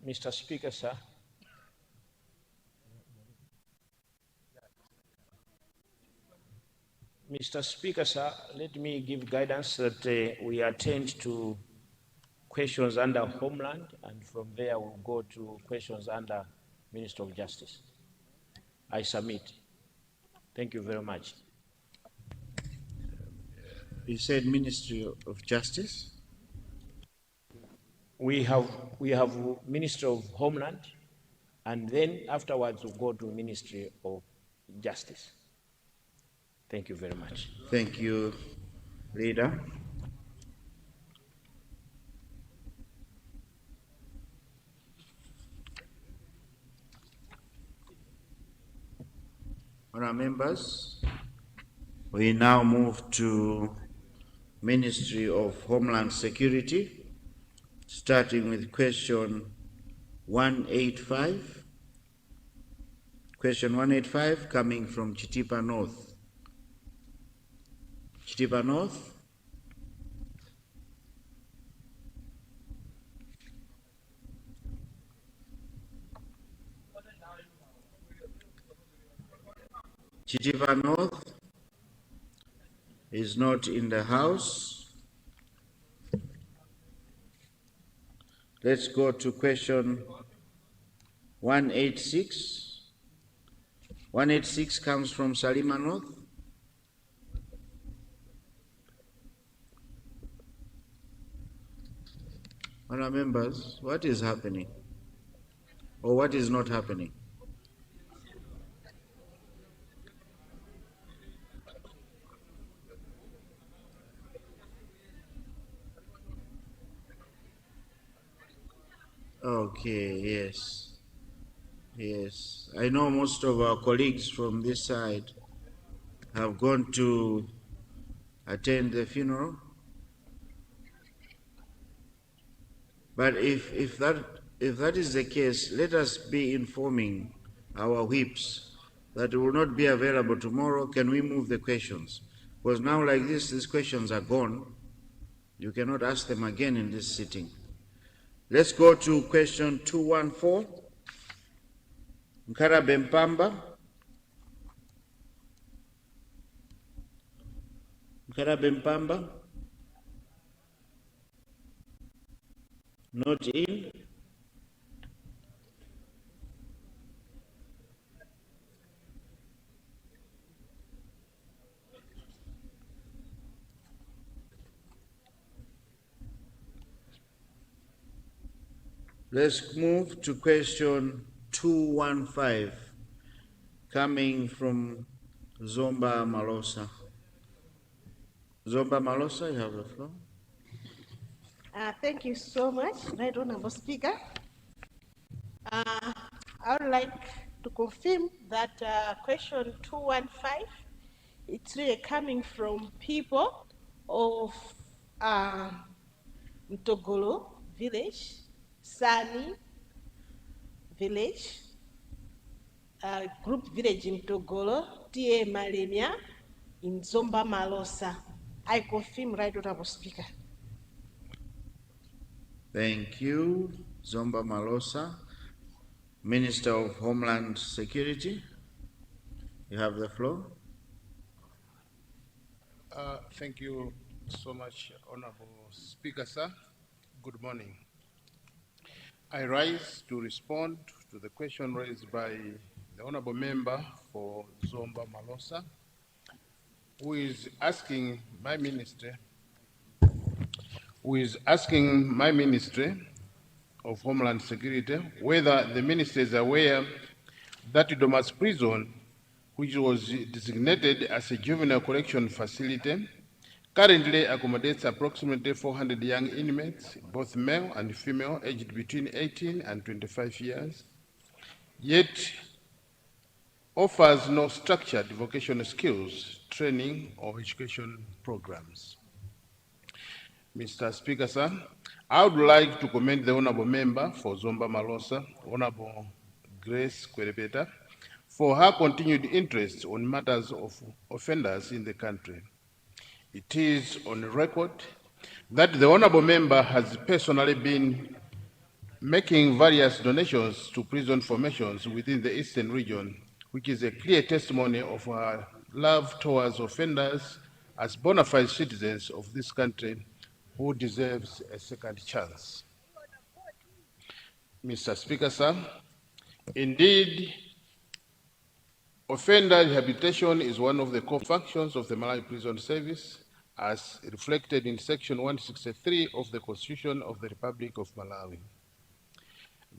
Mr. Speaker, sir. Mr. Speaker, sir, let me give guidance that we attend to questions under Homeland, and from there we'll go to questions under Minister of Justice. I submit. Thank you very much. You said Ministry of Justice? We have Ministry of Homeland, and then afterwards we'll go to Ministry of Justice. Thank you very much. Thank you, Leader. Honourable members, we now move to Ministry of Homeland Security, starting with question 185. Question 185 coming from Chitipa North. Chitipa North. Chitipa North is not in the house. Let's go to question 186. 186 comes from Salima North. Honourable members, what is happening? Or what is not happening? Okay, yes. Yes. I know most of our colleagues from this side have gone to attend the funeral. But if that is the case, let us be informing our whips that will not be available tomorrow. Can we move the questions? Because now like this, these questions are gone. You cannot ask them again in this sitting. Let's go to question 214. Nkara Bempamba. Nkara Bempamba. Not in. Let's move to question 215, coming from Zomba Malosa. Zomba Malosa, you have the floor. Thank you so much, Right Honourable Speaker. I would like to confirm that question 215, it's really coming from people of Mtogolo village, Sani village, group village in Mtogolo, T.A. Malemia, in Zomba Malosa. I confirm, Right Honourable Speaker. Thank you, Zomba Malosa. Minister of Homeland Security, you have the floor. Thank you so much, Honorable Speaker, sir. Good morning. I rise to respond to the question raised by the Honorable Member for Zomba Malosa, who is asking my ministry of Homeland Security whether the minister is aware that Domas Prison, which was designated as a juvenile correction facility, currently accommodates approximately 400 young inmates, both male and female, aged between 18 and 25 years, yet offers no structured vocational skills, training, or education programs. Mr. Speaker, sir, I would like to commend the Honorable Member for Zomba Malosa, Honorable Grace Kwerebeta, for her continued interest on matters of offenders in the country. It is on record that the Honorable Member has personally been making various donations to prison formations within the Eastern region, which is a clear testimony of her love towards offenders as bona fide citizens of this country who deserves a second chance. Mr. Speaker, sir, indeed, offender rehabilitation is one of the core functions of the Malawi Prison Service, as reflected in Section 163 of the Constitution of the Republic of Malawi.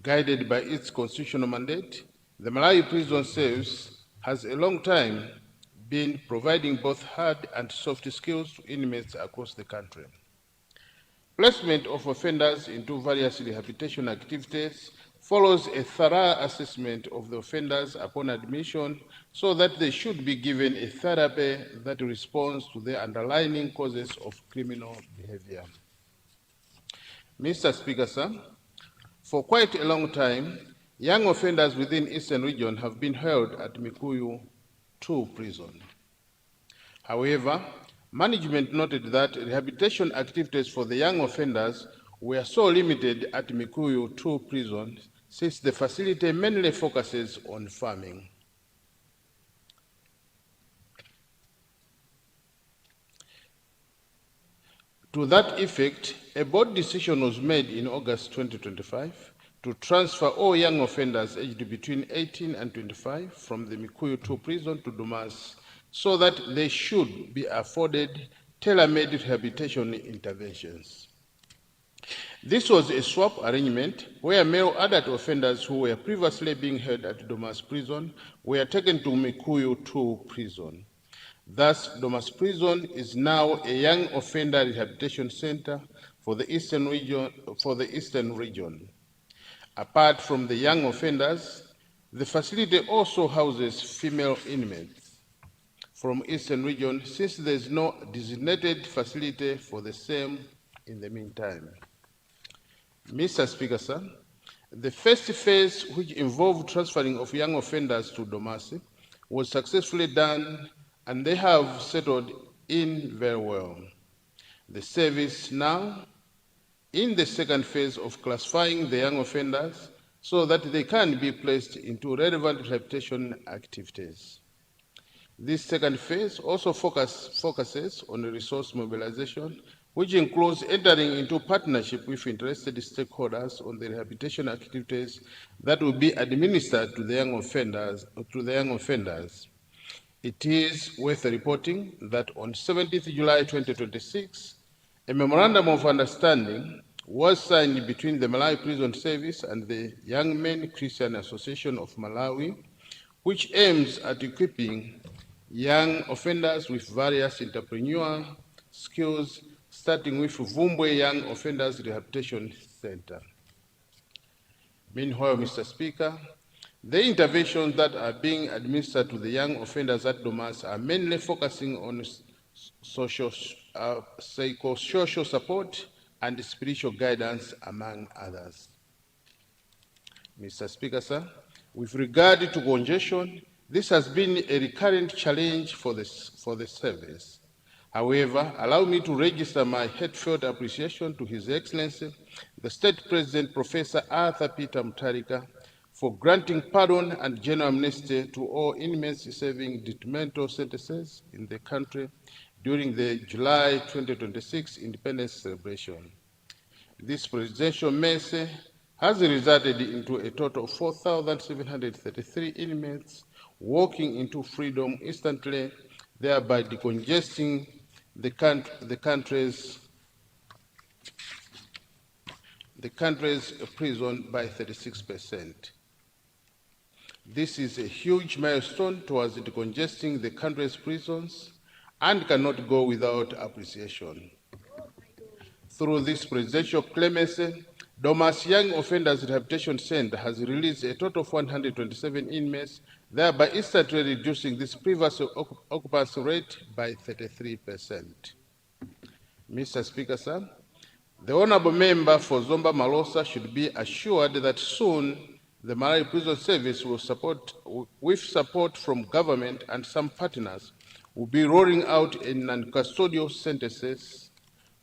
Guided by its constitutional mandate, the Malawi Prison Service has a long time been providing both hard and soft skills to inmates across the country. Placement of offenders into various rehabilitation activities follows a thorough assessment of the offenders upon admission so that they should be given a therapy that responds to the underlying causes of criminal behavior. Mr. Speaker, sir, for quite a long time, young offenders within Eastern Region have been held at Mikuyu 2 prison. However, management noted that rehabilitation activities for the young offenders were so limited at Mikuyu 2 prison since the facility mainly focuses on farming. To that effect, a board decision was made in August 2025 to transfer all young offenders aged between 18 and 25 from the Mikuyu 2 prison to Domas so that they should be afforded tailor-made rehabilitation interventions. This was a swap arrangement where male adult offenders who were previously being held at Domas prison were taken to Mikuyu 2 prison. Thus, Domas prison is now a young offender rehabilitation center for the Eastern region. Apart from the young offenders, the facility also houses female inmates from Eastern region since there is no designated facility for the same in the meantime. Mr. Speaker, sir, the first phase, which involved transferring of young offenders to Domasi, was successfully done and they have settled in very well. The service now in the second phase of classifying the young offenders so that they can be placed into relevant rehabilitation activities. This second phase also focuses on resource mobilization, which includes entering into partnership with interested stakeholders on the rehabilitation activities that will be administered to the young offenders. It is worth reporting that on 17th July 2026, a memorandum of understanding was signed between the Malawi Prison Service and the Young Men Christian Association of Malawi, which aims at equipping young offenders with various entrepreneurial skills, starting with Vumbwe Young Offenders Rehabilitation Center. Meanwhile, Mr. Speaker, the interventions that are being administered to the young offenders at Domas are mainly focusing on psychosocial support and spiritual guidance, among others. Mr. Speaker, sir, with regard to congestion, this has been a recurrent challenge for the service. However, allow me to register my heartfelt appreciation to His Excellency, the State President, Professor Arthur Peter Mutharika, for granting pardon and general amnesty to all inmates serving detrimental sentences in the country during the July 2026 independence celebration. This presidential mercy has resulted into a total of 4,733 inmates walking into freedom instantly, thereby decongesting the country's prison by 36%. This is a huge milestone towards decongesting the country's prisons and cannot go without appreciation. Through this presidential clemency, Doma's Young Offenders Rehabilitation Center has released a total of 127 inmates, thereby instantly reducing this previous occupancy rate by 33%. Mr. Speaker, sir, the Honorable Member for Zomba Malosa should be assured that soon the Malawi Prison Service will with support from government and some partners, will be rolling out in non-custodial sentences,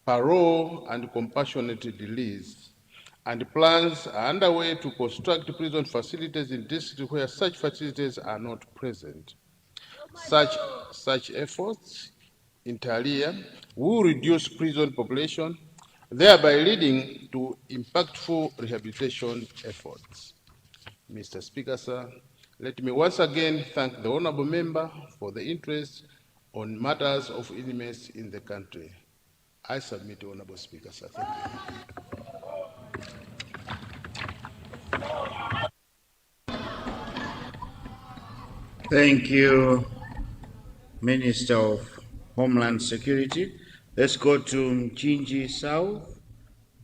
parole, and compassionate release. And plans are underway to construct prison facilities in districts where such facilities are not present. Such efforts, inter alia, will reduce prison population, thereby leading to impactful rehabilitation efforts. Mr. Speaker, sir, let me once again thank the Honorable Member for the interest on matters of inmates in the country. I submit, Honorable Speaker, sir. Thank you. Thank you, Minister of Homeland Security. Let's go to Mchinji South.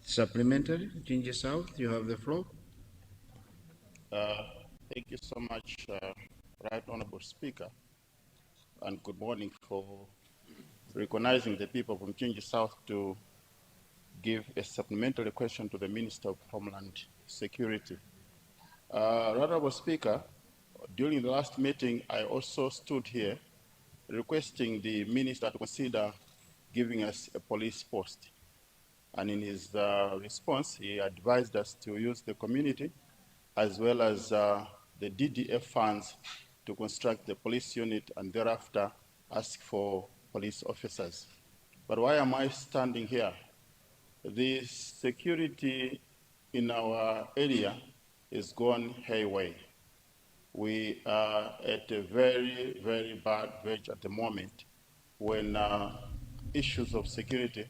Supplementary, Mchinji South, you have the floor. Thank you so much, Right Honorable Speaker, and good morning for recognizing the people from Mchinji South to give a supplementary question to the Minister of Homeland Security. Right Honorable Speaker, during the last meeting, I also stood here requesting the Minister to consider giving us a police post. And in his response, he advised us to use the community as well as the DDF funds to construct the police unit and thereafter ask for police officers. But why am I standing here? The security in our area is gone haywire. We are at a very, very bad verge at the moment when issues of security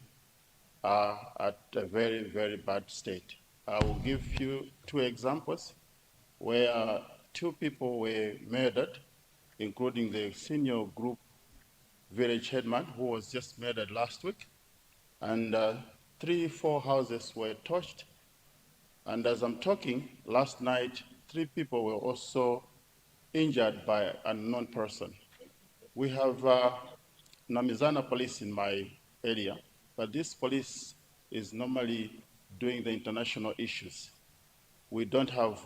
are at a very, very bad state. I will give you two examples where two people were murdered, including the senior group village headman who was just murdered last week, and 3-4 houses were touched. And as I'm talking, last night, 3 people were also injured by an unknown person. We have Namizana police in my area, but this police is normally doing the international issues. We don't have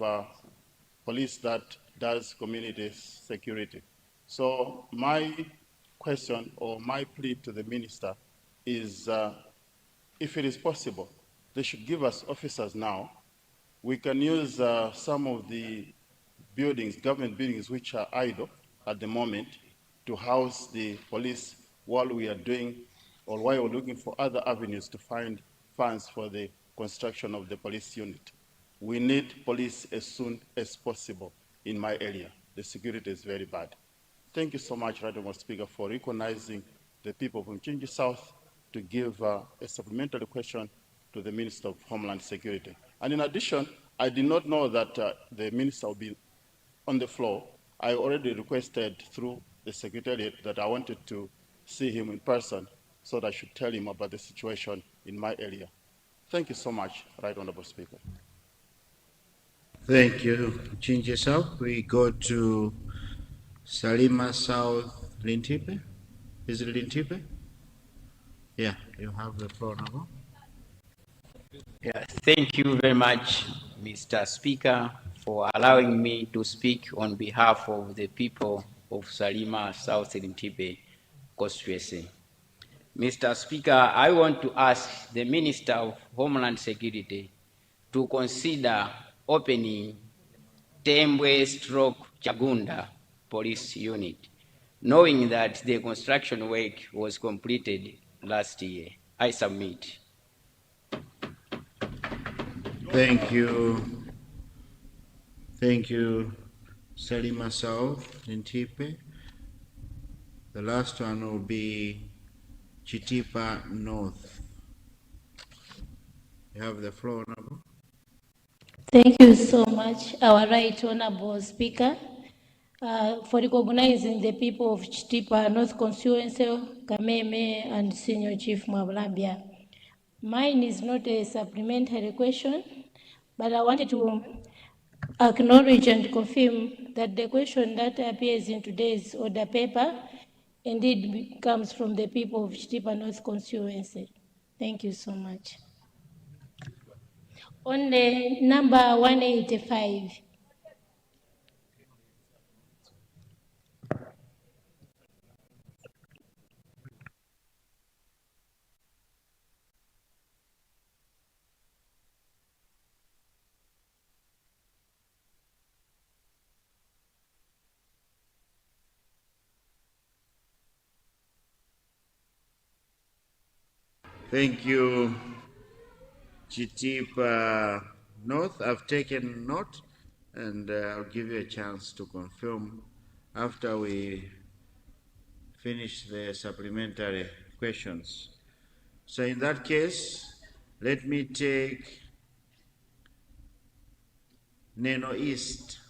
police that does community security. So my question or my plea to the minister is, if it is possible, they should give us officers now. We can use some of the buildings, government buildings, which are idle at the moment to house the police while we are doing, or while we're looking for other avenues to find funds for the construction of the police unit. We need police as soon as possible in my area. The security is very bad. Thank you so much, Right Honorable Speaker, for recognizing the people from Mchinji South to give a supplementary question to the Minister of Homeland Security. And in addition, I did not know that the Minister will be on the floor. I already requested through the Secretariat that I wanted to see him in person so that I should tell him about the situation in my area. Thank you so much, Right Honorable Speaker. Thank you, Mchinji South. We go to Salima South, Lintipe. Is it Lintipe? Yeah, you have the floor now. Yeah, thank you very much, Mr. Speaker, for allowing me to speak on behalf of the people of Salima South Lintipe constituency. Mr. Speaker, I want to ask the Minister of Homeland Security to consider opening Tembwe/Chagunda police unit, knowing that the construction work was completed last year. I submit. Thank you. Thank you, Salima South, Ntipe. The last one will be Chitipa North. You have the floor, Honorable. Thank you so much, our Right Honorable Speaker, for recognizing the people of Chitipa North Constituency, Kameme, and Senior Chief Mwabulambia. Mine is not a supplementary question, but I wanted to acknowledge and confirm that the question that appears in today's order paper indeed comes from the people of Chitipa North Constituency. Thank you so much. On the number 185. Thank you, Chitipa North. I've taken note, and I'll give you a chance to confirm after we finish the supplementary questions. So in that case, let me take Neno East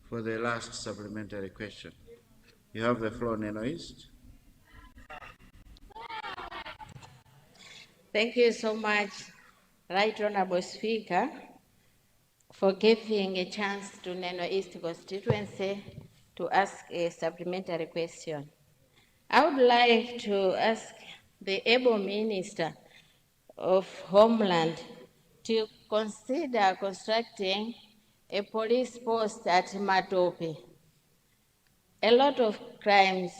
for the last supplementary question. You have the floor, Neno East. Thank you so much, Right Honorable Speaker, for giving a chance to Neno East constituency to ask a supplementary question. I would like to ask the able Minister of Homeland to consider constructing a police post at Matope. A lot of crimes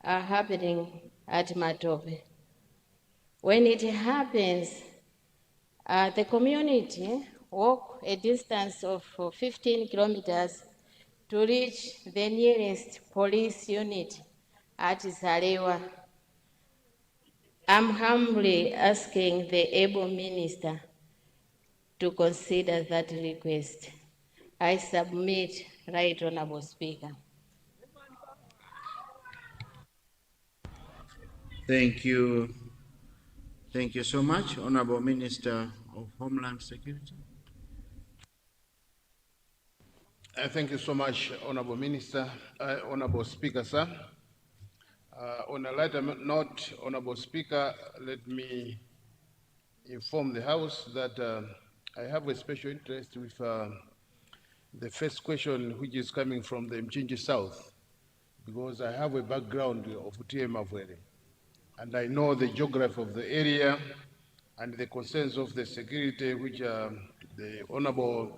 are happening at Matope. When it happens, the community walk a distance of 15 kilometers to reach the nearest police unit at Zalewa. I'm humbly asking the able minister to consider that request. I submit, Right Honorable Speaker. Thank you. Thank you so much, Honorable Minister of Homeland Security. Thank you so much, Honorable Minister, Honorable Speaker, sir. On a lighter note, Honorable Speaker, let me inform the House that I have a special interest with the first question, which is coming from the Mchinji South, because I have a background of TMAVL, and I know the geography of the area and the concerns of the security, which the honorable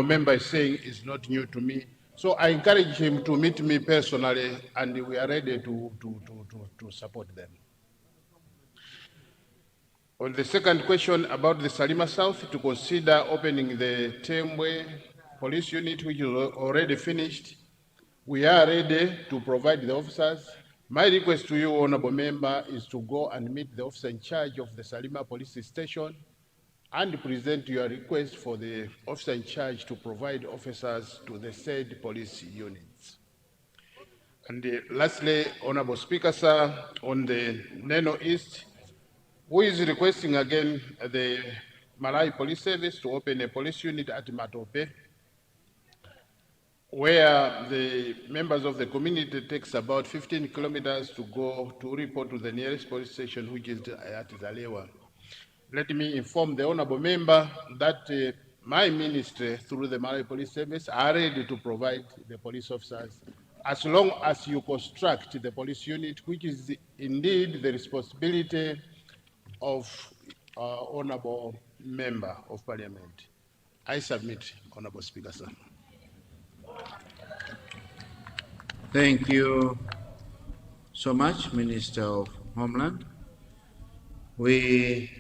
member is saying is not new to me. So I encourage him to meet me personally, and we are ready to support them. On the second question about the Salima South, to consider opening the Temwe police unit, which is already finished, we are ready to provide the officers. My request to you, honorable member, is to go and meet the officer in charge of the Salima police station and present your request for the officer in charge to provide officers to the said police units. And lastly, Honorable Speaker, sir, on the Neno East, who is requesting again the Malay Police Service to open a police unit at Matope, where the members of the community takes about 15 kilometers to go to report to the nearest police station, which is at Zalewa. Let me inform the honorable member that my ministry, through the Malay Police Service, are ready to provide the police officers as long as you construct the police unit, which is indeed the responsibility of honorable member of parliament. I submit, Honorable Speaker, sir. Thank you so much, Minister of Homeland. We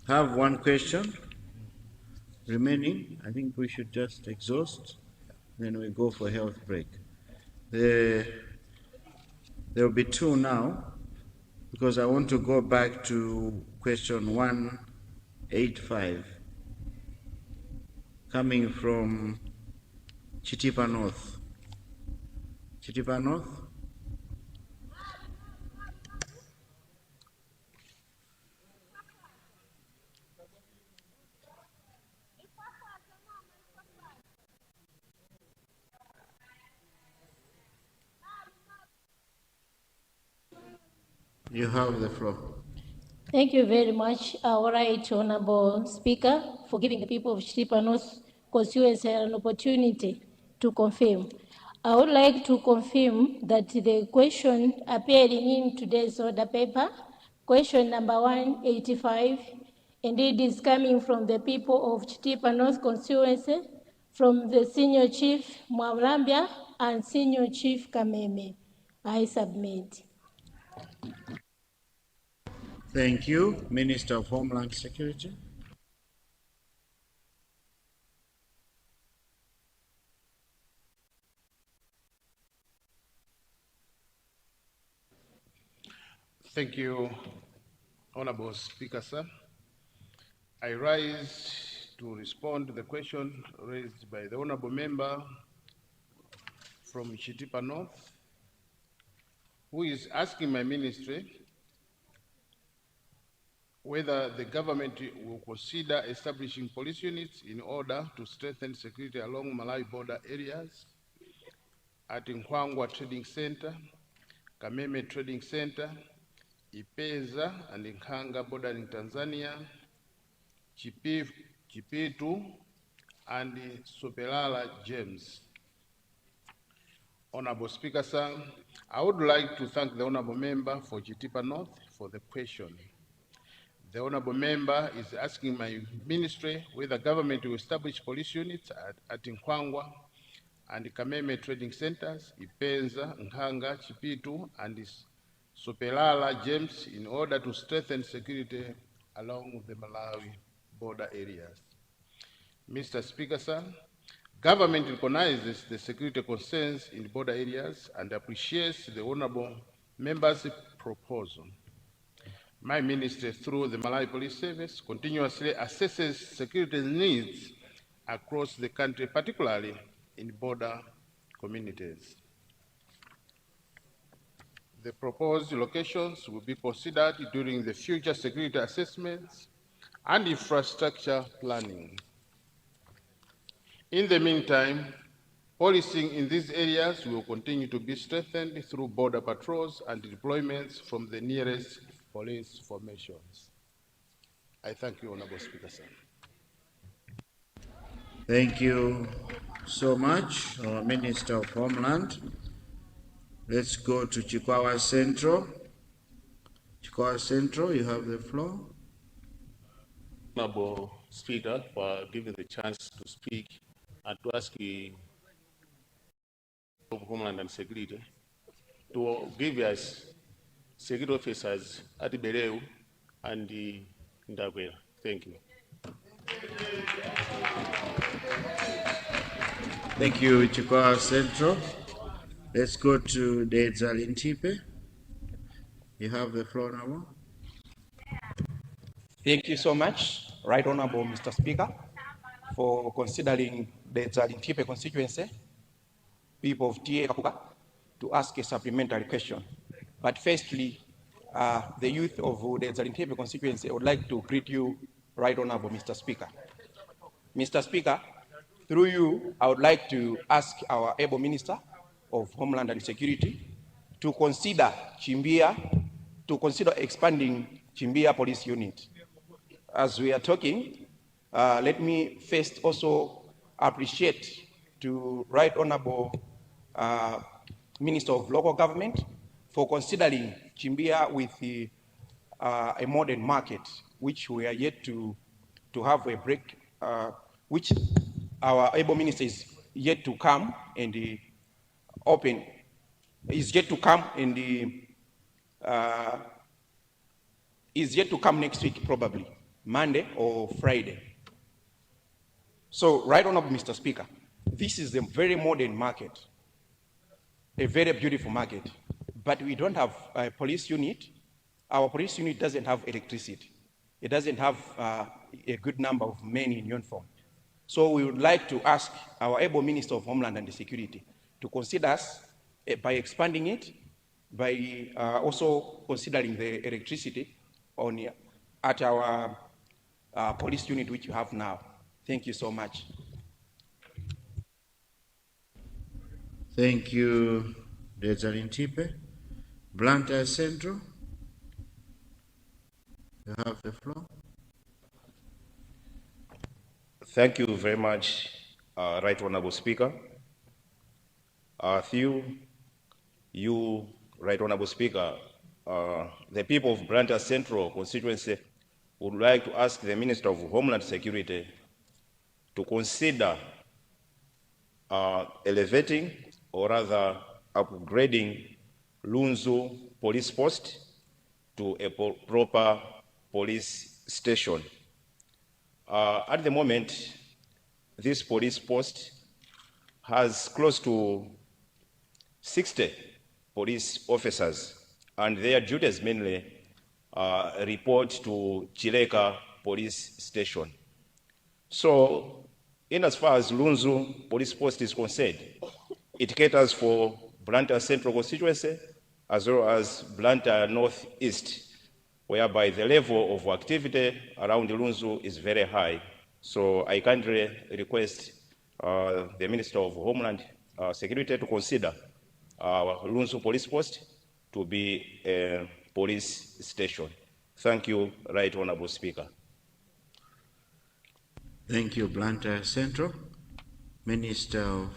have one question remaining. I think we should just exhaust, then we go for health break. There will be two now. because I want to go back to question 185, coming from Chitipa North. Chitipa North? You have the floor. Thank you very much, our right honorable speaker, for giving the people of Chitipa North constituency an opportunity to confirm. I would like to confirm that the question appearing in today's order paper, question number 185, indeed is coming from the people of Chitipa North constituency, from the Senior Chief Mwamlambya and Senior Chief Kameme. I submit. Thank you. Minister of Homeland Security. Thank you, Honorable Speaker, sir. I rise to respond to the question raised by the Honorable Member from Chitipa North, who is asking my ministry whether the government will consider establishing police units in order to strengthen security along Malawi border areas at Nkungwa Trading Center, Kameme Trading Center, Ipeza and Nkanga bordering Tanzania, Chipitu and Sopelala James. Honorable Speaker, sir, I would like to thank the Honorable Member for Chitipa North for the question. The Honorable Member is asking my ministry whether government will establish police units at Nkungwa and Kameme trading centers, Ipenza, Nkanga, Chipitu, and Sopelala James in order to strengthen security along the Malawi border areas. Mr. Speaker, sir, government recognizes the security concerns in border areas and appreciates the Honorable Member's proposal. My ministry, through the Malawi Police Service, continuously assesses security needs across the country, particularly in border communities. The proposed locations will be considered during the future security assessments and infrastructure planning. In the meantime, policing in these areas will continue to be strengthened through border patrols and deployments from the nearest police formations. I thank you, Honorable Speaker, sir. Thank you so much, our Minister of Homeland. Let's go to Chikwawa Central. Chikwawa Central, you have the floor. Honorable Speaker, for giving the chance to speak and to ask the Homeland and Security to give us security officers at Bereu and Ndagwera. Thank you. Thank you, Chikwawa Central. Let's go to Dedzalintipe. You have the floor now. Thank you so much, Right Honorable Mr. Speaker, for considering the Dedzalintipe constituency, people of TA Kapuka, to ask a supplementary question. But firstly, the youth of the Dedzalintipe constituency, I would like to greet you, Right Honorable Mr. Speaker. Mr. Speaker, through you, I would like to ask our able Minister of Homeland and Security to consider expanding Chimbia Police Unit. As we are talking, let me first also appreciate to Right Honorable Minister of Local Government for considering Chimbia with a modern market, which we are yet to have a break, which our able minister is yet to come and open, is yet to come and is yet to come next week, probably Monday or Friday. So, Right Honorable Mr. Speaker, this is a very modern market, a very beautiful market, but we don't have a police unit our police unit doesn't have electricity. It doesn't have a good number of men in uniform. So we would like to ask our able Minister of Homeland and Security to consider us by expanding it, by also considering the electricity at our police unit which you have now. Thank you so much. Thank you, Desiree Ntipe. Blantyre Central, you have the floor. Thank you very much, Right Honorable Speaker. Through you, Right Honorable Speaker, the people of Blantyre Central constituency would like to ask the Minister of Homeland Security to consider elevating or rather upgrading Lunzu police post to a proper police station. At the moment, this police post has close to 60 police officers, and their duties mainly report to Chileka police station. So, in as far as Lunzu police post is concerned, it caters for Blantyre Central constituency as well as Blantyre Northeast, whereby the level of activity around Lunzu is very high. So I kindly request the Minister of Homeland Security to consider Lunzu police post to be a police station. Thank you, Right Honorable Speaker. Thank you, Blantyre Central. Minister of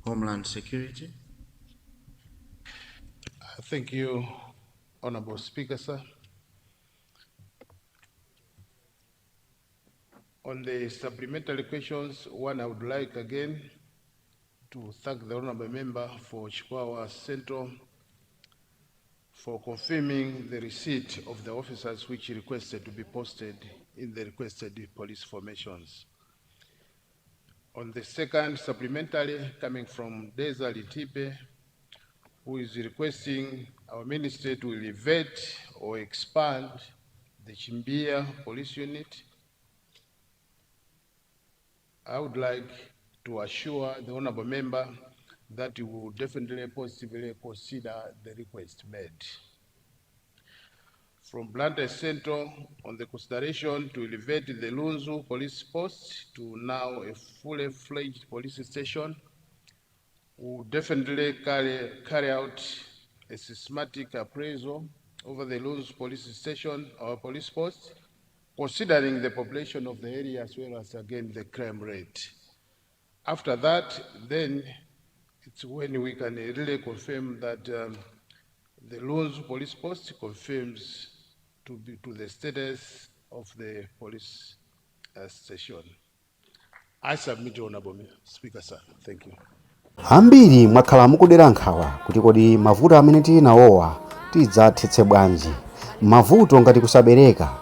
Homeland Security. Thank you, Honorable Speaker, sir. On the supplementary questions, one, I would like again to thank the Honorable Member for Chikwawa Central for confirming the receipt of the officers which requested to be posted in the requested police formations. On the second supplementary, coming from Desiree Ntipe, who is requesting our ministry to elevate or expand the Chimbia police unit, I would like to assure the Honorable Member that we will definitely positively consider the request made. From Blantyre Central, on the consideration to elevate the Lunzu police post to now a fully fledged police station, we will definitely carry out a systematic appraisal over the Lunzu police station or police post, considering the population of the area as well as, again, the crime rate. After that, then it's when we can really confirm that the Lunzu police post confirms to the status of the police station. I submit, Honorable Speaker, sir. Thank you. Ambiri mwakhala mukudera nkhawa kuti kodi mavuto amene tili nawowa tidzathetse bwanji. Mavuto ngati kusabereka,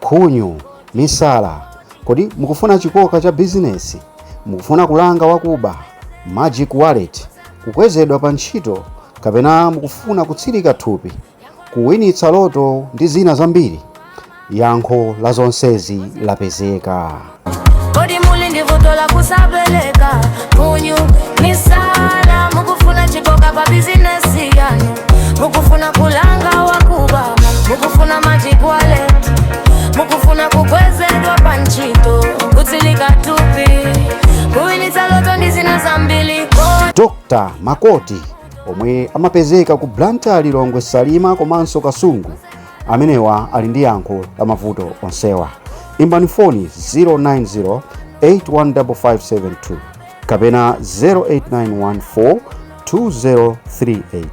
khunyu, misala, kodi mukufuna chikoka cha bizinesi, mukufuna kulanga wakuba, magic wallet, kukwezedwa pa ntchito, kapena mukufuna kutsirika thupi, kuwinitsa loto ndi zina zambiri. Yankho la zonsezi lapezeka. Kodi muli ndi vuto la kusabeleka, khunyu, misala, mukufuna chikoka pa bizinesi yanu, mukufuna kulanga wakuba, mukufuna magic wallet, mukufuna kukwezedwa pa ntchito, kutsirika thupi, kuwinitsa loto ndi zina zambiri. Dr. Makoti, omwe amapezeka ku Blantyre Lilongwe Salima komanso Kasungu, amenewa ali ndi yankho la mavuto onsewa. Imbani foni 090815572 kapena 089142038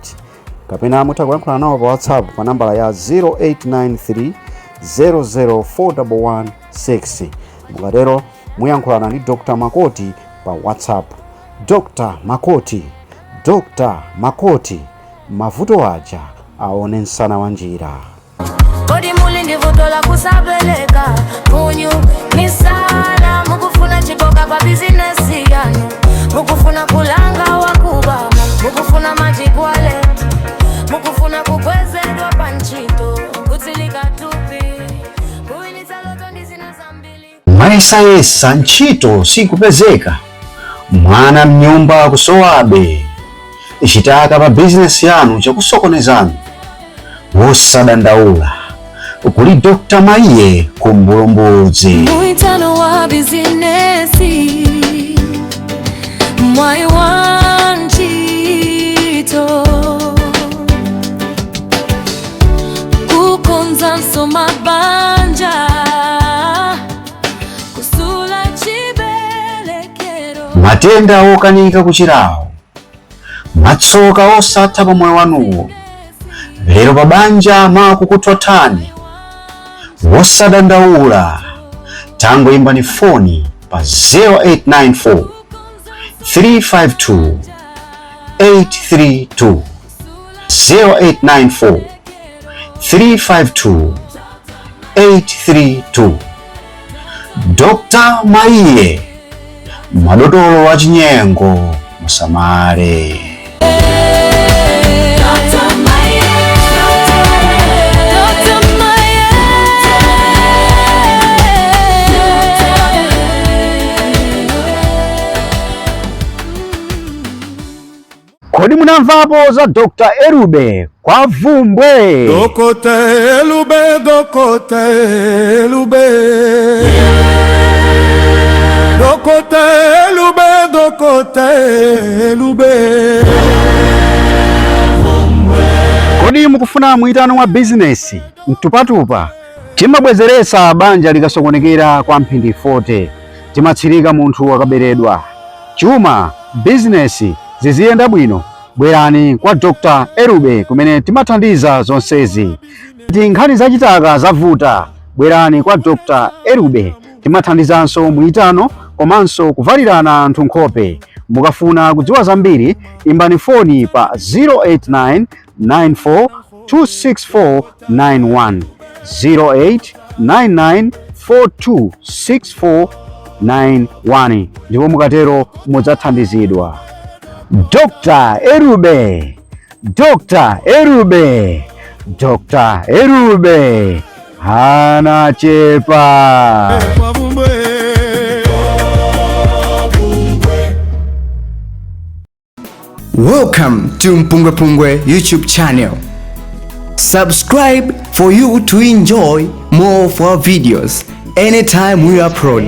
kapena mutha kuyankhula nawo pa WhatsApp pa nambala ya 0893004116. mukatero muyankhulana ndi Dr. Makoti pa WhatsApp. Dr. Makoti, Dr. Makoti, mavuto aja aone msana wa njira. Kodi muli ndi vuto la kusabeleka, khunyu, misala, mukufuna chikoka pa bizinesi yanu, mukufuna kulanga wakuba, mukufuna magic wallet, mukufuna kukwezedwa pa ntchito. mwayesayesa ntchito sikupezeka, mwana mnyumba kusowabe, chitaka pa bizinesi yanu chakusokonezani, wosadandaula kuli Dr. Maiye ku Mbulumbudzi. Muitano wa bizinesi mwai wa ntchito kukonza nsoma banja kusula chibelekero, matenda okanika kuchirawo, matsoka osatha pa moyo wanuwo, lero pa banja makukuthothani, wosadandaula tangoimbani foni pa 0894 352 832 0894 352 832. Dr. Maiye, madotolo wa chinyengo musamale. Kodi munamvapo za Dr. Erube kwa Vumbwe? Dokota Erube, Dokota Erube. Dokota Erube, Dokota Erube. Kodi mukufuna mwitano wa bizinesi mtupatupa, timabwezeresa banja likasokonekera kwa mphindi 40, timatsirika munthu akaberedwa, chuma bizinesi ziziyenda bwino, bwerani kwa Dr. Erube kumene timathandiza zonsezi. Ndi nkhani zachitaka zavuta, bwerani kwa Dr. Erube, timathandizanso mwitano komanso kuvalirana anthu nkhope. Mukafuna kudziwa zambiri, imbani foni pa 089 94 26491 0899 426491, ndipo mukatero mudzathandizidwa. Dr. Erube, Dr. Erube, Dr. Erube, anachepa. Welcome to MPUNGWE-PUNGWE YouTube channel. Subscribe for you to enjoy more of our videos anytime we upload.